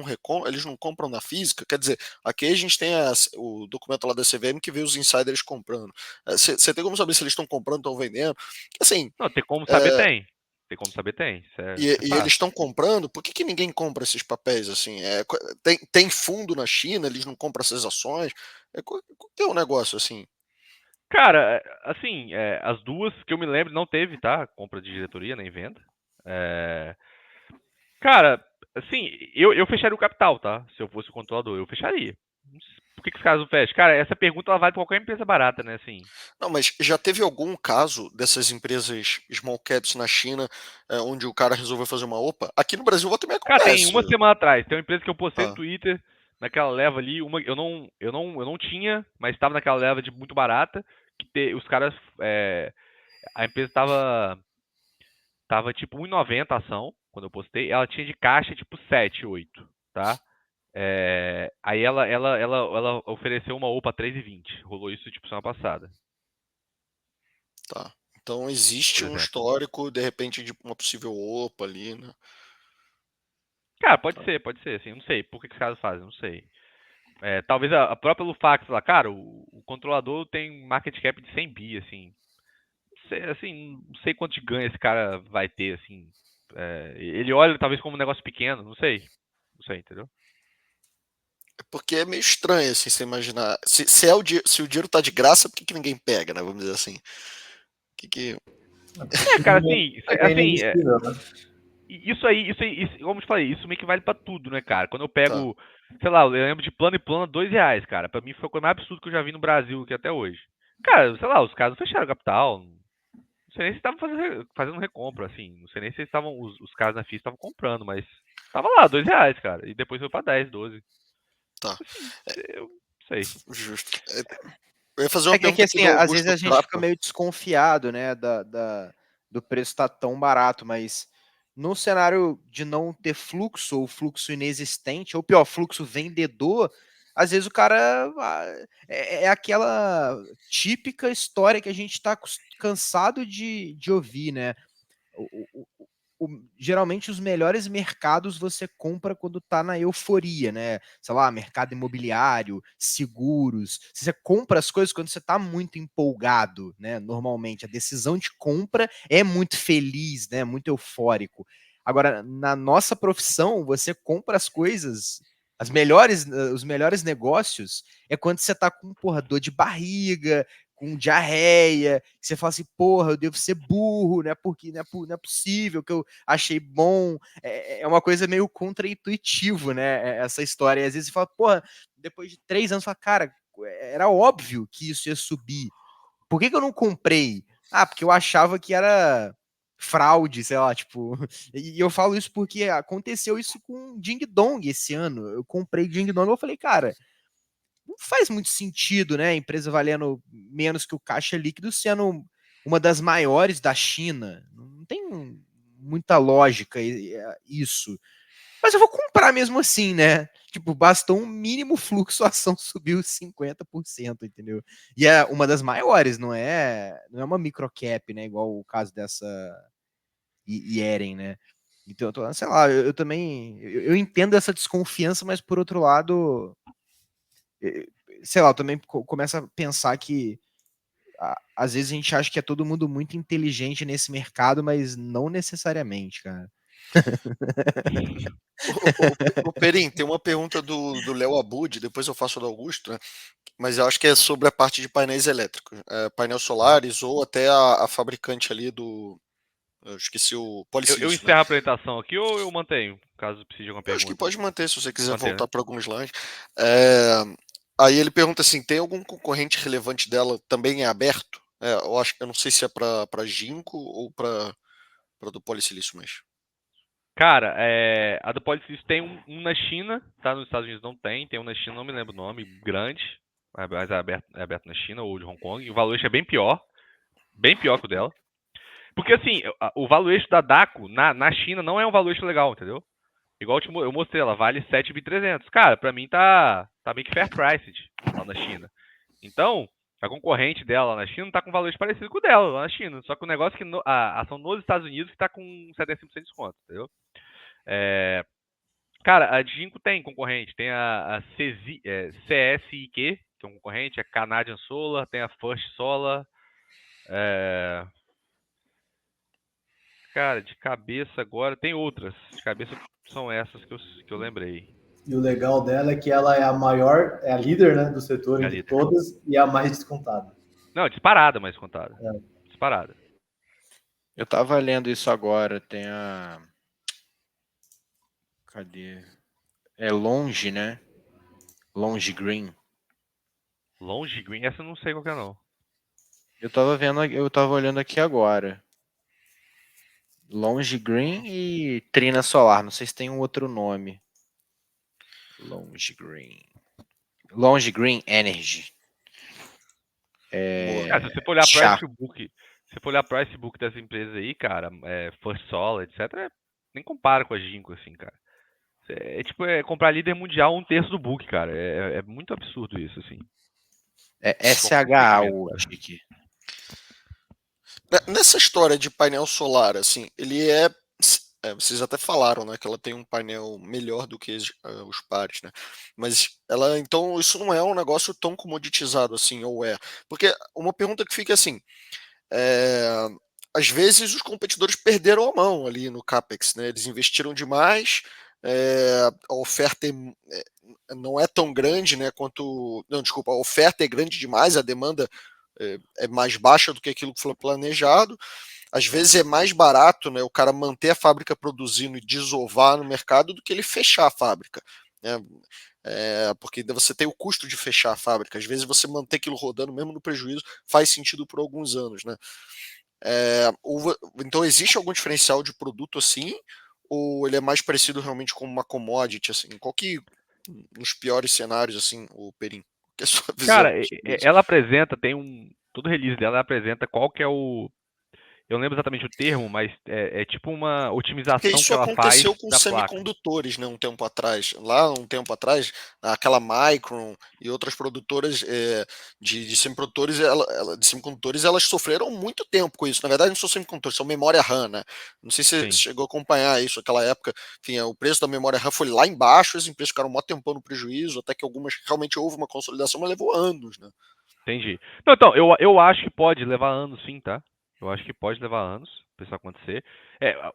não compram na física? Quer dizer, aqui a gente tem o documento lá da CVM que vê os insiders comprando. Você tem como saber se eles estão comprando, estão vendendo? Assim, Não, tem como saber, tem. Tem como saber, tem. Isso é e eles fácil. estão comprando, por que ninguém compra esses papéis assim? Tem fundo na China, eles não compram essas ações. Qual que é o negócio assim? Cara, assim, as duas que eu me lembro não teve, tá? Compra de diretoria, nem venda. Cara, assim, eu fecharia o capital, tá? Se eu fosse o controlador, eu fecharia. Por que os caras não fecham? Cara, essa pergunta ela vale pra qualquer empresa barata, né? Assim. Não, mas já teve algum caso dessas empresas small caps na China, onde o cara resolveu fazer uma OPA? Aqui no Brasil também Cara, tem acontece. uma semana atrás, tem uma empresa que eu postei no Ah, Twitter, naquela leva ali, eu não tinha, mas estava naquela leva de muito barata, os caras, a empresa tava tipo 1,90 a ação, quando eu postei, ela tinha de caixa tipo 7, 8, tá? Aí ela ofereceu uma OPA 3,20. Rolou isso tipo semana passada, tá. Então por existe um exemplo. histórico, de repente, de uma possível OPA ali, né? Cara, Tá. pode ser, assim, eu não sei por que os caras fazem, não sei. Talvez a própria Lufax lá, cara, o controlador tem market cap de 100 bi, assim. Não sei quanto de ganho esse cara vai ter, assim. Ele olha talvez como um negócio pequeno, não sei. Não sei, entendeu? Porque é meio estranho, assim, você imaginar. Se o dinheiro tá de graça, por que ninguém pega, né? Vamos dizer assim. Que... Cara, assim, É inemissível, né? como eu te falei, isso meio que vale pra tudo, né, cara? Quando eu Tá. pego, sei lá, eu lembro de plano e plano R$2, cara. Pra mim foi a coisa mais absurda que eu já vi no Brasil aqui até hoje. Cara, sei lá, os caras não fecharam o capital. Não sei nem se estavam fazendo recompra, assim. Não sei nem se estavam, os caras na FIA estavam comprando, mas tava lá, R$2, cara. E depois foi pra 10, 12. Tá. Assim, eu não sei. Justo. Eu ia fazer uma É que pergunta aqui assim, do às vezes Augusto a gente fica Trapa. meio desconfiado, né, do preço estar tão barato, mas no cenário de não ter fluxo, ou fluxo inexistente, ou pior, fluxo vendedor, às vezes o cara é aquela típica história que a gente está cansado de ouvir, né? Geralmente os melhores mercados você compra quando tá na euforia, né? Sei lá, mercado imobiliário, seguros. Você compra as coisas quando você tá muito empolgado, né? Normalmente a decisão de compra é muito feliz, né? Muito eufórico. Agora, na nossa profissão, você compra as coisas, os melhores negócios é quando você tá com, porra, dor de barriga, com diarreia, que você fala assim, porra, eu devo ser burro, né? Porque não é possível que eu achei bom. É uma coisa meio contra-intuitivo, né? Essa história. E às vezes você fala, porra, depois de 3 anos, você fala, cara, era óbvio que isso ia subir. Por que eu não comprei? Ah, porque eu achava que era fraude, sei lá, tipo. E eu falo isso porque aconteceu isso com Ding Dong esse ano. Eu comprei Ding Dong e eu falei, cara, não faz muito sentido, né? A empresa valendo menos que o caixa líquido sendo uma das maiores da China. Não tem muita lógica isso. Mas eu vou comprar mesmo assim, né? Tipo, bastou um mínimo fluxo, a ação subiu 50%, entendeu? E é uma das maiores, não é uma microcap, né? Igual o caso dessa Yeren, né? Então, sei lá, eu também eu entendo essa desconfiança, mas por outro lado, sei lá, eu também começo a pensar que às vezes a gente acha que é todo mundo muito inteligente nesse mercado, mas não necessariamente, cara. O Perim, tem uma pergunta do Léo Abud, depois eu faço do Augusto, né? Mas eu acho que é sobre a parte de painéis elétricos, painel solares ou até a fabricante ali do. Eu esqueci o Eu Polissilício, né? encerro a apresentação aqui ou eu mantenho, caso precise de alguma Eu acho que pergunta? pode manter se você quiser Manter, voltar né? para alguns slides. Aí ele pergunta assim: tem algum concorrente relevante dela também é aberto? Eu não sei se é para Ginkgo ou para do Polissilício, mas. Cara, a do Polisys tem um na China, tá? Nos Estados Unidos não tem, tem um na China, não me lembro o nome, grande, mas é aberto na China ou de Hong Kong, e o valuation é bem pior que o dela. Porque assim, o valuation da Daco na China não é um valuation legal, entendeu? Igual eu mostrei, ela vale 7.300. Cara, pra mim tá bem que fair priced lá na China. Então, a concorrente dela lá na China tá com valores parecidos com o dela lá na China. Só que o negócio é que a ação nos Estados Unidos que tá com 75% de desconto, entendeu? Cara, a Ginkgo tem concorrente. Tem a CSIQ, que é um concorrente. A Canadian Solar, tem a First Solar. Cara, de cabeça agora tem outras. De cabeça são essas que eu lembrei. E o legal dela é que ela é a maior, é a líder, né, do setor É a entre líder. todas e a mais descontada. Não, disparada mais contada. Disparada. Eu tava lendo isso agora, tem a... Cadê? É Longe, né? Longe Green. Longe Green, essa eu não sei qual que é não. Eu tava olhando aqui agora. Longe Green e Trina Solar, não sei se tem um outro nome. Longe Green Energy. Cara, se você for olhar chá. price book dessa empresa aí, cara, First Solar, etc., nem compara com a Ginkgo, assim, cara. É comprar líder mundial 1/3 do book, cara. É muito absurdo isso, assim. É SHA o Chique. Nessa história de painel solar, assim, ele vocês até falaram, né, que ela tem um painel melhor do que os pares, né? Mas então, isso não é um negócio tão comoditizado assim, ou é? Porque uma pergunta que fica assim, às vezes os competidores perderam a mão ali no CAPEX, né? Eles investiram demais, a oferta não é tão grande, né? Não, desculpa, a oferta é grande demais, a demanda é mais baixa do que aquilo que foi planejado. Às vezes é mais barato, né, o cara manter a fábrica produzindo e desovar no mercado do que ele fechar a fábrica, né? Porque você tem o custo de fechar a fábrica. Às vezes você manter aquilo rodando mesmo no prejuízo faz sentido por alguns anos, né? Então existe algum diferencial de produto assim, ou ele é mais parecido realmente com uma commodity, assim? Qual que, nos piores cenários, assim, o Perim? Que é a sua visão? Cara, ela apresenta, todo release dela apresenta qual que é o... Eu não lembro exatamente o termo, mas é tipo uma Porque otimização que isso ela faz aconteceu com da placa. semicondutores, né, um tempo atrás. Lá, um tempo atrás, aquela Micron e outras produtoras de semicondutores, elas sofreram muito tempo com isso. Na verdade, não são semicondutores, são memória RAM, né? Não sei se você Sim. chegou a acompanhar isso naquela época. Enfim, o preço da memória RAM foi lá embaixo, as empresas ficaram um maior tempão no prejuízo, até que algumas realmente houve uma consolidação, mas levou anos, né? Entendi. Não, então, eu acho que pode levar anos, sim, tá? Eu acho que pode levar anos para isso acontecer.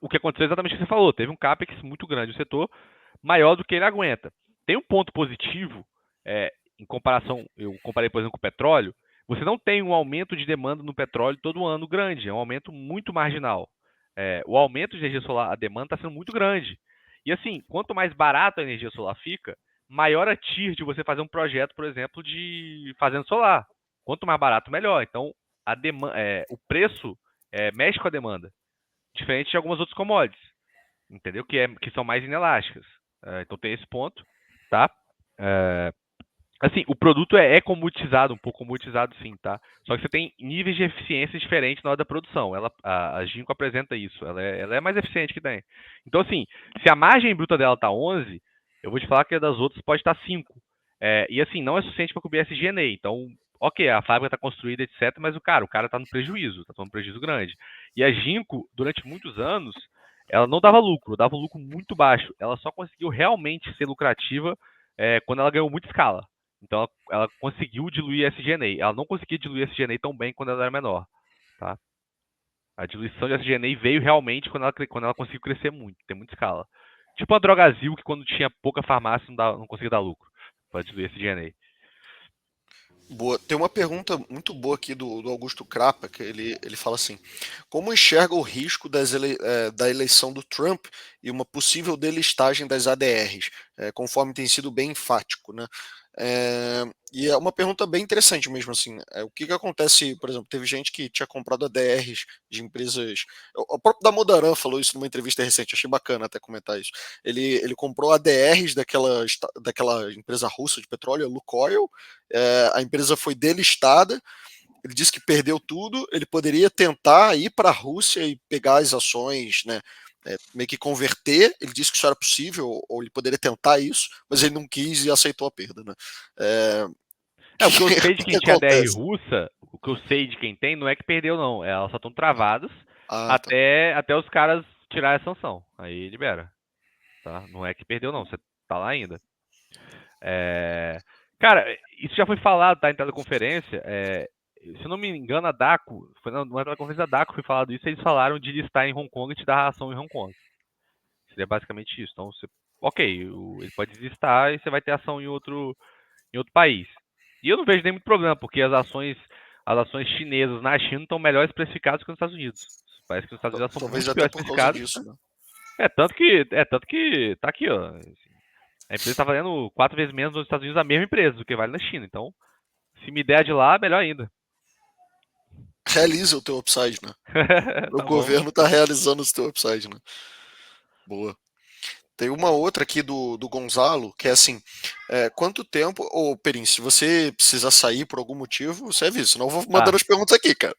O que aconteceu é exatamente o que você falou. Teve um CAPEX muito grande no setor, maior do que ele aguenta. Tem um ponto positivo, em comparação, eu comparei, por exemplo, com o petróleo. você não tem um aumento de demanda no petróleo todo ano grande, é um aumento muito marginal. O aumento de energia solar, a demanda está sendo muito grande. E assim, quanto mais barata a energia solar fica, maior a TIR de você fazer um projeto, por exemplo, de fazenda solar. Quanto mais barato, melhor. Então, o preço mexe com a demanda, diferente de algumas outras commodities, entendeu? Que são mais inelásticas. Então tem esse ponto, tá? Assim, o produto é comoditizado, um pouco comoditizado sim, tá? Só que você tem níveis de eficiência diferentes na hora da produção. A Ginkgo apresenta isso, ela é mais eficiente que tem. Então, assim, se a margem bruta dela tá 11, eu vou te falar que a das outras pode estar 5. E assim, não é suficiente para cobrir SG&A. Então, ok, a fábrica está construída, etc., mas o cara está no prejuízo, está tomando um prejuízo grande. E a Ginkgo, durante muitos anos, ela não dava lucro, dava um lucro muito baixo. Ela só conseguiu realmente ser lucrativa quando ela ganhou muita escala. Então ela conseguiu diluir SG&A. Ela não conseguia diluir SG&A tão bem quando ela era menor, tá? A diluição de SG&A veio realmente quando ela conseguiu crescer muito, ter muita escala. Tipo a Drogasil, que quando tinha pouca farmácia não conseguia dar lucro para diluir SG&A. Boa. Tem uma pergunta muito boa aqui do Augusto Crapa, que ele fala assim: como enxerga o risco da eleição do Trump e uma possível delistagem das ADRs, conforme tem sido bem enfático, né? E é uma pergunta bem interessante mesmo, assim. O que acontece, por exemplo, teve gente que tinha comprado ADRs de empresas. O próprio Damodaran falou isso numa entrevista recente, achei bacana até comentar isso. Ele comprou ADRs daquela empresa russa de petróleo, a Lukoil. A empresa foi delistada. Ele disse que perdeu tudo. Ele poderia tentar ir para a Rússia e pegar as ações, né? Meio que converter. Ele disse que isso era possível, ou ele poderia tentar isso, mas ele não quis e aceitou a perda, né? O que eu sei de que quem tinha DR acontece? russa, o que eu sei de quem tem, não é que perdeu, não. Elas só estão travadas Tá. até os caras tirarem a sanção. Aí libera. Tá? Não é que perdeu, não. Você tá lá ainda. Cara, isso já foi falado, tá? Em teleconferência. Se eu não me engano, a DACO, foi numa teleconferência da DACO foi falado isso, eles falaram de listar em Hong Kong e te dar ação em Hong Kong. Seria basicamente isso. Então, ok, ele pode deslistar e você vai ter ação em outro país. E eu não vejo nem muito problema, porque as ações chinesas na China estão melhores precificadas que nos Estados Unidos. Parece que nos Estados Unidos elas são Talvez muito até piores por causa precificadas. disso, né? Tanto que tá aqui, ó. A empresa está valendo 4 vezes menos nos Estados Unidos a mesma empresa do que vale na China. Então, se me der de lá, melhor ainda. Realiza o teu upside, né? O Tá bom. governo está realizando o teu upside, né? Boa. Tem uma outra aqui do Gonzalo, que é assim: quanto tempo, ô Perin, se você precisar sair por algum motivo, você avisa, senão eu vou mandando Tá, as perguntas aqui, cara.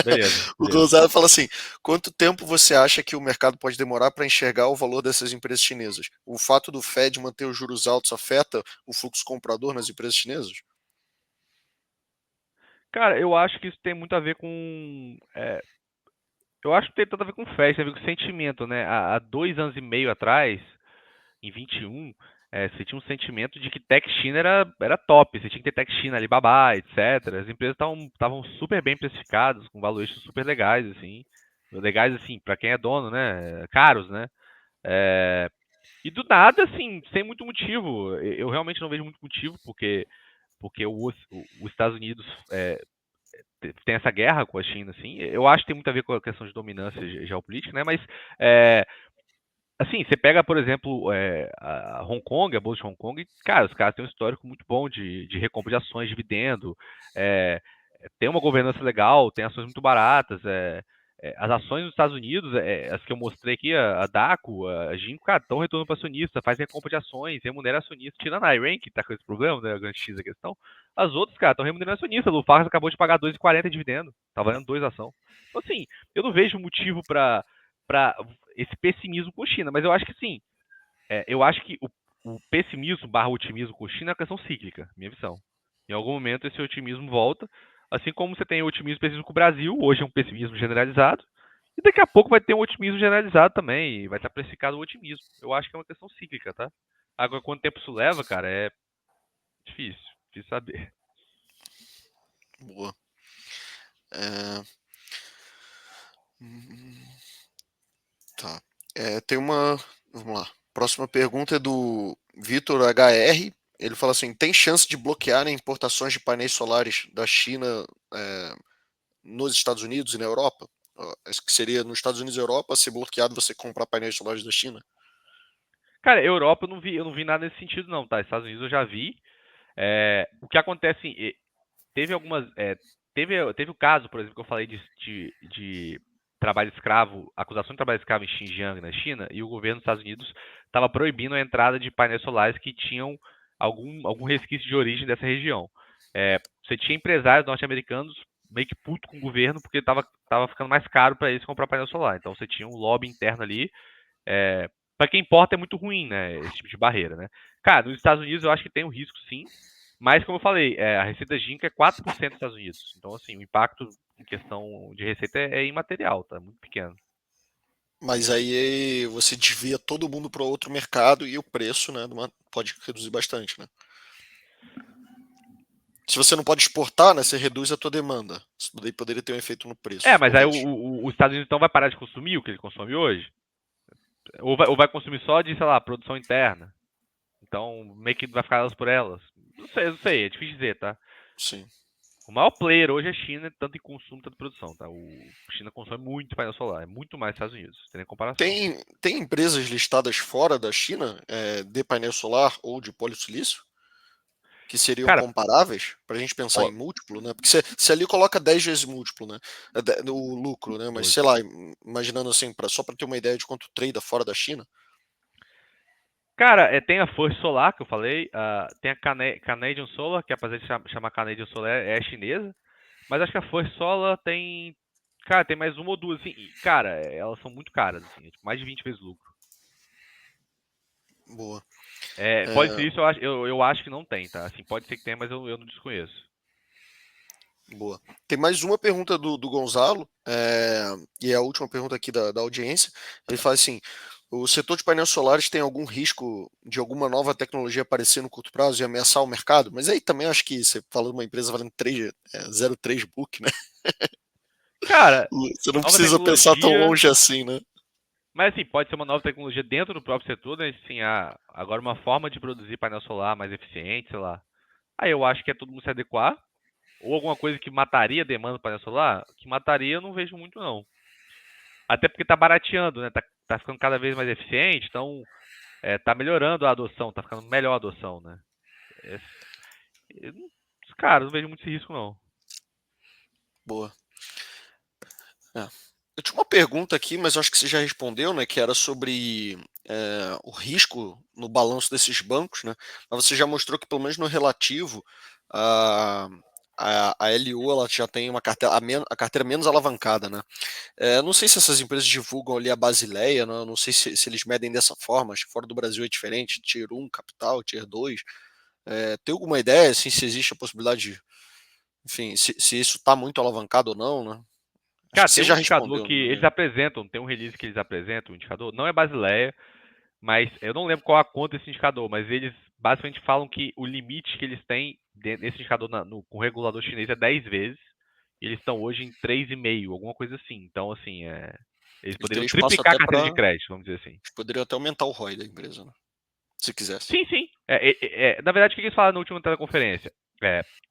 beleza, O beleza. Gonzalo fala assim: quanto tempo você acha que o mercado pode demorar para enxergar o valor dessas empresas chinesas? O fato do Fed manter os juros altos afeta o fluxo comprador nas empresas chinesas? Cara, eu acho que isso tem muito a ver com. Eu acho que tem tudo a ver com festa, tem a ver com sentimento, né? Há 2 anos e meio atrás, em 21, você tinha um sentimento de que Tech China era top, você tinha que ter Tech China, Alibaba, etc. As empresas estavam super bem precificadas, com valuations super legais, assim. Legais, assim, para quem é dono, né? Caros, né? E do nada, assim, sem muito motivo. Eu realmente não vejo muito motivo, porque os Estados Unidos tem essa guerra com a China, assim. Eu acho que tem muito a ver com a questão de dominância geopolítica, né? Mas é, assim, você pega, por exemplo, a Hong Kong, a Bolsa de Hong Kong, e, cara, os caras têm um histórico muito bom de recompra de ações, dividendo, tem uma governança legal, tem ações muito baratas, as ações dos Estados Unidos, as que eu mostrei aqui, a DACO, a Ginkgo, cara, estão retorno para acionista, faz recompra de ações, remunera acionista, tirando a iRank, que tá com esse problema, né, a grande X a questão, as outras, cara, estão remunerando acionista, a Lufax acabou de pagar 2,40 de dividendo, tá valendo 2 ação. Então, assim, eu não vejo motivo para esse pessimismo com a China, mas eu acho que sim. Eu acho que o pessimismo barra otimismo com a China é uma questão cíclica, minha visão. Em algum momento esse otimismo volta, assim como você tem o otimismo e pessimismo com o Brasil, hoje é um pessimismo generalizado, e daqui a pouco vai ter um otimismo generalizado também, e vai estar precificado o otimismo. Eu acho que é uma questão cíclica, tá? Agora, quanto tempo isso leva, cara, é difícil saber. Boa. É... Tá. Tem uma. Vamos lá. Próxima pergunta é do Vitor HR. Ele fala assim: tem chance de bloquearem importações de painéis solares da China nos Estados Unidos e na Europa? Que seria nos Estados Unidos e Europa ser bloqueado você comprar painéis solares da China? Cara, Europa eu não vi nada nesse sentido não, tá? Estados Unidos eu já vi. O que acontece, teve algumas, teve o caso, por exemplo, que eu falei de trabalho escravo, acusação de trabalho escravo em Xinjiang, na China, e o governo dos Estados Unidos estava proibindo a entrada de painéis solares que tinham algum resquício de origem dessa região. Você tinha empresários norte-americanos meio que puto com o governo porque estava ficando mais caro para eles comprar painel solar. Então você tinha um lobby interno ali. Para quem importa é muito ruim, né? Esse tipo de barreira, né? Cara, nos Estados Unidos eu acho que tem um risco, sim. Mas, como eu falei, a receita Ginka é 4% dos Estados Unidos. Então, assim, o impacto em questão de receita é imaterial, tá? Muito pequeno. Mas aí você desvia todo mundo para outro mercado e o preço, né, pode reduzir bastante, né? Se você não pode exportar, né, você reduz a tua demanda. Isso daí poderia ter um efeito no preço. Mas aí talvez. os Estados Unidos então vai parar de consumir o que ele consome hoje? Ou vai consumir só de, sei lá, produção interna? Então, meio que vai ficar elas por elas? Não sei, é difícil dizer, tá? Sim. O maior player hoje é a China, tanto em consumo quanto em produção, tá? A China consome muito painel solar, é muito mais dos Estados Unidos, tem nem comparação. Tem empresas listadas fora da China de painel solar ou de polietilício que seriam Cara, comparáveis para a gente pensar ó, em múltiplo, né? Porque você ali coloca 10 vezes múltiplo, né? O lucro, né? Mas hoje. sei lá, imaginando assim, só para ter uma ideia de quanto trade fora da China. Cara, tem a First Solar, que eu falei, tem a Canadian Solar, que apesar de chamar Canadian Solar, é chinesa, mas acho que a First Solar tem, cara, tem mais uma ou duas, assim, e, cara, elas são muito caras, assim, tipo, mais de 20 vezes lucro. Boa. Pode ser isso, eu acho que não tem, tá? Assim, pode ser que tenha, mas eu não desconheço. Boa. Tem mais uma pergunta do Gonzalo, e é a última pergunta aqui da audiência. Ele fala assim: o setor de painéis solares tem algum risco de alguma nova tecnologia aparecer no curto prazo e ameaçar o mercado? Mas aí também acho que você falou de uma empresa valendo 0,3 book, né? Cara, Você não nova precisa pensar tão tecnologia, longe assim, né? mas assim, pode ser uma nova tecnologia dentro do próprio setor, né? Assim, agora uma forma de produzir painel solar mais eficiente, sei lá. Aí eu acho que é todo mundo se adequar. Ou alguma coisa que mataria a demanda do painel solar, que mataria eu não vejo muito não. Até porque tá barateando, né? Tá ficando cada vez mais eficiente, então tá melhorando a adoção, tá ficando melhor a adoção, né? Cara, não vejo muito esse risco não. Boa. Eu tinha uma pergunta aqui, mas eu acho que você já respondeu, né? Que era sobre o risco no balanço desses bancos, né? Mas você já mostrou que, pelo menos no relativo, a LU ela já tem uma carteira, a carteira menos alavancada, né? Não sei se essas empresas divulgam ali a Basileia, né? Não sei se eles medem dessa forma, acho que fora do Brasil é diferente, Tier 1 capital, Tier 2. Tem alguma ideia, assim, se existe a possibilidade de, enfim, se isso está muito alavancado ou não, né? Acho Cara, que tem você um já indicador respondeu, que não eles é? apresentam, tem um release que eles apresentam, o indicador, não é Basileia, mas eu não lembro qual a conta desse indicador, mas eles basicamente falam que o limite que eles têm nesse indicador com o regulador chinês é 10 vezes, e eles estão hoje em 3,5, alguma coisa assim. Então, assim, eles Então poderiam eles passam triplicar a até carteira de para. crédito, vamos dizer assim. Poderiam até aumentar o ROI da empresa, né? Se quisesse. Sim, sim. Na verdade, o que eles falaram na última teleconferência?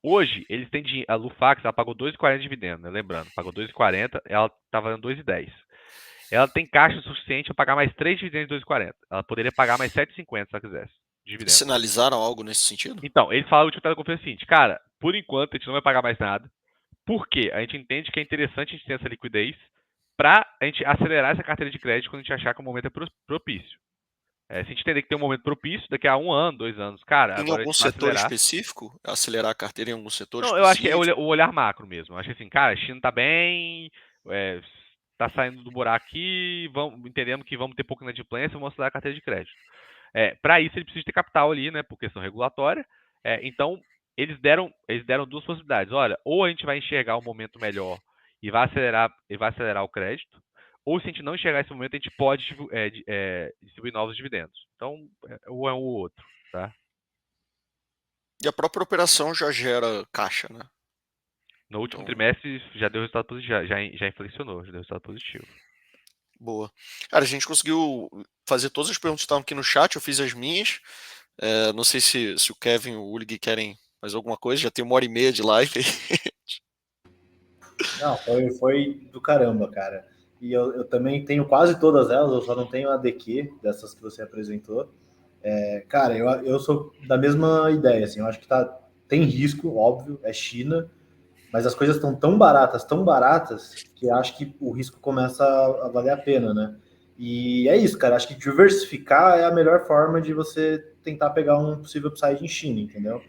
Hoje, eles têm a Lufax, ela pagou 2,40 de dividendo, né? Lembrando, pagou 2,40, ela tá valendo 2,10. Ela tem caixa suficiente para pagar mais 3 dividendos de 2,40. Ela poderia pagar mais 7,50 se ela quisesse, de Eles dividendo. sinalizaram algo nesse sentido? Então, eles falaram na última teleconferência o seguinte, cara, por enquanto a gente não vai pagar mais nada, porque a gente entende que é interessante a gente ter essa liquidez para a gente acelerar essa carteira de crédito quando a gente achar que o momento é propício. Se a gente entender que tem um momento propício, daqui a 1 ano, 2 anos, cara, Em agora a algum gente vai setor acelerar. específico? Acelerar a carteira em algum setor Não, eu acho que é específico? o olhar macro mesmo. Eu acho que assim, cara, a China tá bem, tá saindo do buraco aqui, entendendo que vamos ter pouco inadimplência, vamos acelerar a carteira de crédito. Para isso, ele precisa ter capital ali, né, por questão regulatória. Então, eles deram duas possibilidades. Olha, ou a gente vai enxergar um momento melhor e vai acelerar o crédito, ou se a gente não enxergar esse momento, a gente pode distribuir novos dividendos. Então, ou é um ou outro, tá? E a própria operação já gera caixa, né? No último Então, trimestre já deu resultado positivo, já inflecionou, já deu resultado positivo. boa. Cara, a gente conseguiu fazer todas as perguntas que estavam aqui no chat, eu fiz as minhas. Não sei se o Kevin e o Ulig querem mais alguma coisa, já tem 1h30 de live. Não, foi do caramba, cara. E eu também tenho quase todas elas, eu só não tenho a DQ, dessas que você apresentou. Cara, eu sou da mesma ideia, assim, eu acho que tem risco, óbvio, é China, mas as coisas estão tão baratas, que acho que o risco começa a valer a pena, né? E é isso, cara, acho que diversificar é a melhor forma de você tentar pegar um possível upside em China, entendeu?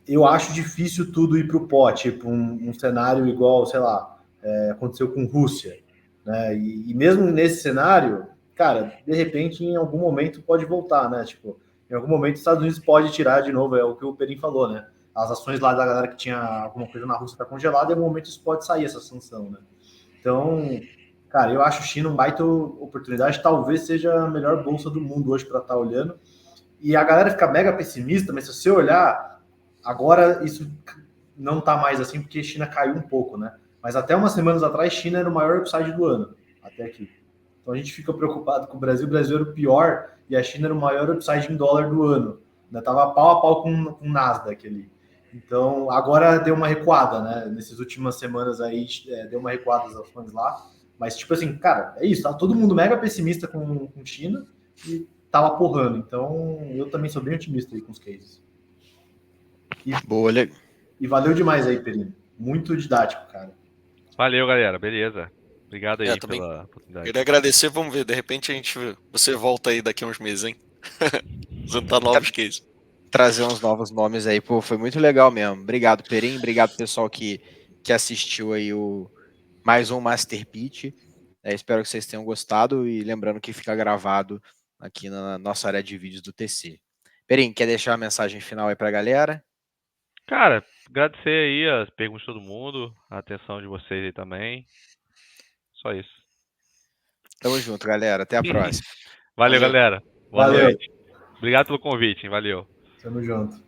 Eu acho difícil tudo ir para o pó, tipo um cenário igual, sei lá, aconteceu com Rússia, né? E mesmo nesse cenário, cara, de repente, em algum momento pode voltar, né? Tipo, em algum momento os Estados Unidos pode tirar de novo, é o que o Perim falou, né? As ações lá da galera que tinha alguma coisa na Rússia está congelada, e em algum momento isso pode sair, essa sanção, né? Então, cara, eu acho China um baita oportunidade, talvez seja a melhor bolsa do mundo hoje para estar olhando. E a galera fica mega pessimista, mas se você olhar, agora isso não tá mais assim, porque a China caiu um pouco, né? Mas até umas semanas atrás, China era o maior upside do ano, até aqui. Então a gente fica preocupado com o Brasil era o pior, e a China era o maior upside em dólar do ano. Né? Tava pau a pau com o Nasdaq ali. Então, agora deu uma recuada, né? Nessas últimas semanas aí, deu uma recuada as ações lá. Mas, tipo assim, cara, é isso. Tá todo mundo mega pessimista com China e tava porrando. Então, eu também sou bem otimista aí com os cases. Boa, E valeu demais aí, Perino. Muito didático, cara. Valeu, galera. Beleza. Obrigado aí Também pela oportunidade. queria agradecer, vamos ver, de repente você volta aí daqui a uns meses, hein? Juntar novos cases. Trazer uns novos nomes aí, pô, foi muito legal mesmo. Obrigado, Perim, obrigado pessoal que assistiu aí mais um Master Pitch. Espero que vocês tenham gostado e lembrando que fica gravado aqui na nossa área de vídeos do TC. Perim, quer deixar a mensagem final aí pra galera? Cara, agradecer aí as perguntas de todo mundo, a atenção de vocês aí também. Só isso. Tamo junto, galera. Até a próxima. Valeu, galera. Boa Valeu. noite. Obrigado pelo convite, hein? Valeu. Tamo junto.